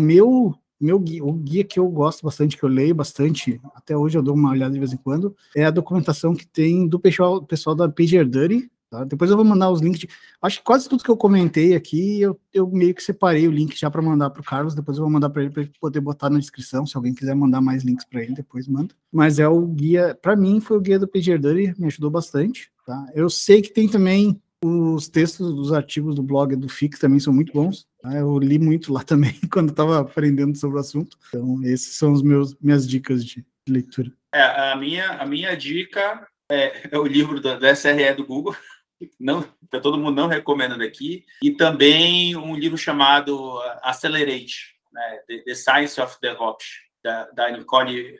guia que eu gosto bastante, que eu leio bastante, até hoje eu dou uma olhada de vez em quando, é a documentação que tem do pessoal da PagerDuty, tá? Depois eu vou mandar os links. Acho que quase tudo que eu comentei aqui, eu meio que separei o link já para mandar para o Carlos, depois eu vou mandar para ele poder botar na descrição, se alguém quiser mandar mais links para ele, depois manda. Mas é o guia, para mim foi o guia do PagerDuty, me ajudou bastante, tá? Eu sei que tem também os textos dos artigos do blog do FIC também são muito bons. Tá? Eu li muito lá também quando estava aprendendo sobre o assunto. Então, esses são minhas dicas de leitura. A minha dica é o livro da SRE do Google. Não, todo mundo não recomendando aqui. E também um livro chamado Accelerate, né? The Science of DevOps, da Nicole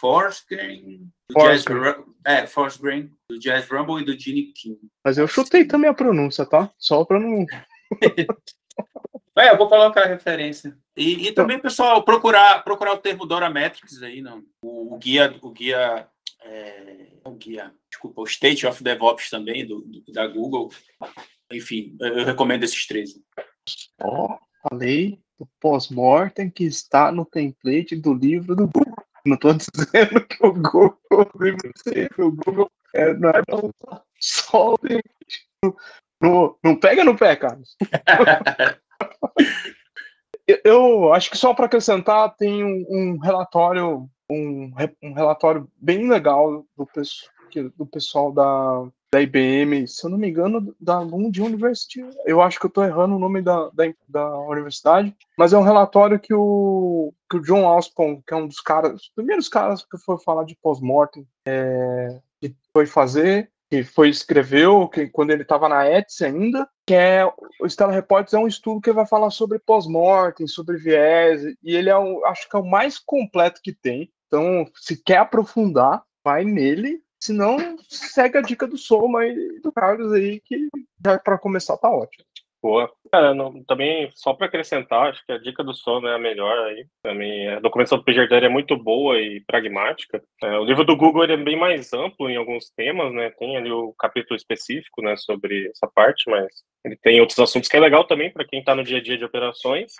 Forsgren, do Jazz Rumble e do Gene King. Mas eu chutei também a pronúncia, tá? Só para não... Eu vou colocar a referência. E também, pessoal, procurar o termo Dora Metrics aí, não. O guia, desculpa, o State of DevOps também, da Google. Enfim, eu recomendo esses 3. Falei do pós-mortem que está no template do livro do Google. Não estou dizendo que o Google, não é só o template. Não pega no pé, Carlos. Eu acho que só para acrescentar, tem um relatório, um relatório bem legal do pessoal da IBM, se eu não me engano, da Lund University. Eu acho que eu estou errando o nome da universidade, mas é um relatório que o John Allspawn, que é um dos primeiros caras que foi falar de pós-mortem, que foi fazer, escreveu, quando ele estava na Etsy ainda, que o Stellar Reports é um estudo que vai falar sobre pós-mortem, sobre viés, e ele acho que é o mais completo que tem. Então, se quer aprofundar, vai nele, se não, segue a dica do Soma e do Carlos aí, que já para começar tá ótimo. Boa. Também, só para acrescentar, acho que a dica do Soma é a melhor aí. Também, a documentação do PagerDuty é muito boa e pragmática. O livro do Google ele é bem mais amplo em alguns temas, né? Tem ali o capítulo específico, né, sobre essa parte, mas ele tem outros assuntos que é legal também para quem está no dia a dia de operações.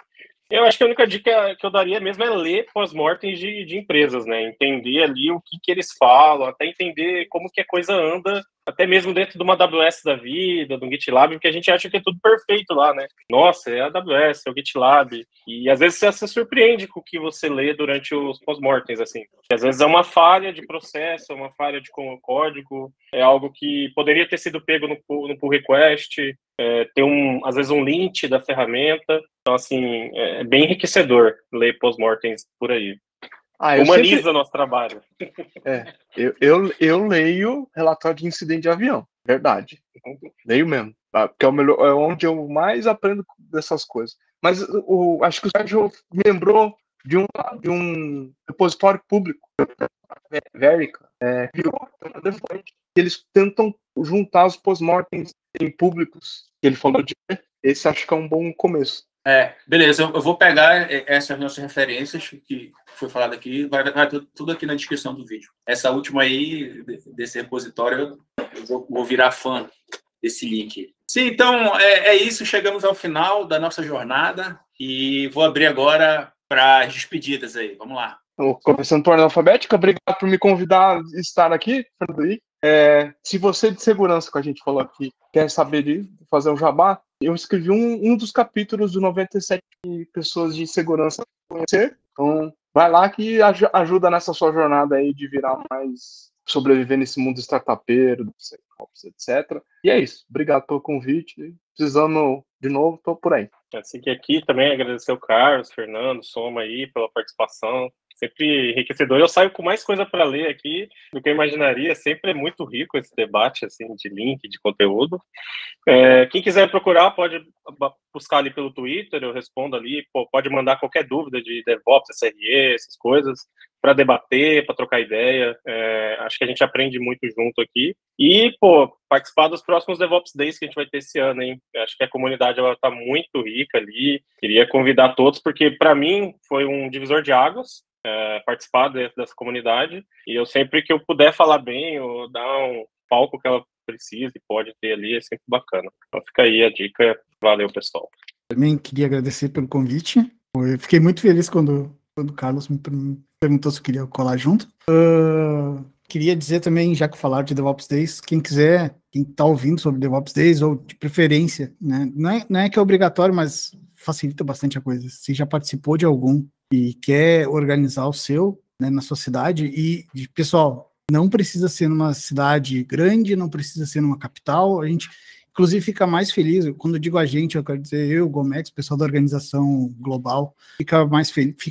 Eu acho que a única dica que eu daria mesmo é ler pós-mortem de empresas, né? Entender ali o que eles falam, até entender como que a coisa anda, até mesmo dentro de uma AWS da vida, do GitLab, porque a gente acha que é tudo perfeito lá, né? Nossa, é a AWS, é o GitLab. E às vezes você se surpreende com o que você lê durante os pós-mortems, assim. E às vezes é uma falha de processo, é uma falha de código, é algo que poderia ter sido pego no pull request, tem às vezes um lint da ferramenta. Então, assim, é bem enriquecedor ler pós-mortems por aí. Humaniza nosso trabalho. Eu leio relatório de incidente de avião, verdade. Leio mesmo, tá? Porque é onde eu mais aprendo dessas coisas. Mas acho que o Sérgio me lembrou de um repositório público, Verica, eles tentam juntar os pós-mortems em públicos, que ele falou de. Esse acho que é um bom começo. Beleza, eu vou pegar essas nossas referências que foi falado aqui, vai tudo aqui na descrição do vídeo. Essa última aí, desse repositório, eu vou virar fã desse link. Sim, então é isso, chegamos ao final da nossa jornada e vou abrir agora para as despedidas aí, vamos lá. Começando por ordem alfabética, obrigado por me convidar a estar aqui, Frederico. Se você de segurança que a gente falou aqui quer saber de fazer um jabá, eu escrevi um dos capítulos do 97 pessoas de segurança conhecer. Então, vai lá que ajuda nessa sua jornada aí de virar mais sobreviver nesse mundo startupeiro, etc. E é isso. Obrigado pelo convite. Precisando de novo, tô por aí. Assim que aqui também agradecer o Carlos, Fernando, Soma aí pela participação. Sempre enriquecedor. Eu saio com mais coisa para ler aqui do que eu imaginaria. Sempre é muito rico esse debate assim, de link, de conteúdo. Quem quiser procurar, pode buscar ali pelo Twitter, eu respondo ali. Pode mandar qualquer dúvida de DevOps, SRE, essas coisas, para debater, para trocar ideia. Acho que a gente aprende muito junto aqui. E, participar dos próximos DevOps Days que a gente vai ter esse ano, hein? Acho que a comunidade está muito rica ali. Queria convidar todos, porque, para mim, foi um divisor de águas. Participar dessa comunidade, e eu sempre que eu puder falar bem ou dar um palco que ela precisa e pode ter ali, é sempre bacana. Então fica aí a dica. Valeu, pessoal. Também queria agradecer pelo convite. Eu fiquei muito feliz quando o Carlos me perguntou se eu queria colar junto. Queria dizer também, já que falaram de DevOps Days, quem quiser, quem está ouvindo sobre DevOps Days, ou de preferência, né? Não é que é obrigatório, mas facilita bastante a coisa. Se já participou de algum e quer organizar o seu, né, na sua cidade, pessoal, não precisa ser numa cidade grande, não precisa ser numa capital, a gente, inclusive, fica mais feliz, quando eu digo a gente, eu quero dizer eu, Gomex, pessoal da organização global, fica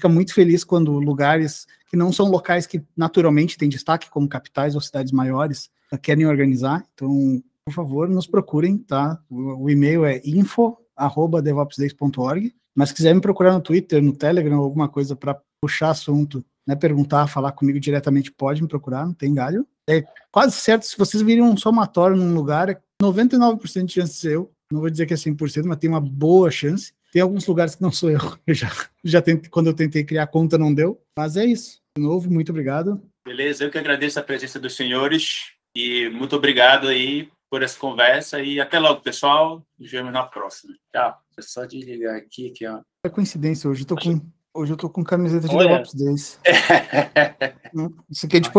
muito feliz quando lugares que não são locais que naturalmente têm destaque, como capitais ou cidades maiores, querem organizar, então, por favor, nos procurem, tá? O e-mail é info@devopsdays.org. Mas se quiser me procurar no Twitter, no Telegram, alguma coisa para puxar assunto, né, perguntar, falar comigo diretamente, pode me procurar, não tem galho. É quase certo, se vocês virem um somatório num lugar, é 99% de chance de ser eu. Não vou dizer que é 100%, mas tem uma boa chance. Tem alguns lugares que não sou eu. Eu já tentei, quando eu tentei criar conta, não deu. Mas é isso. De novo, muito obrigado. Beleza, eu que agradeço a presença dos senhores e muito obrigado aí por essa conversa e até logo, pessoal. Nos vemos na próxima. Tchau. É só desligar aqui, que ó. É coincidência, hoje eu tô com camiseta de Olha. DevOps Days. Isso aqui é de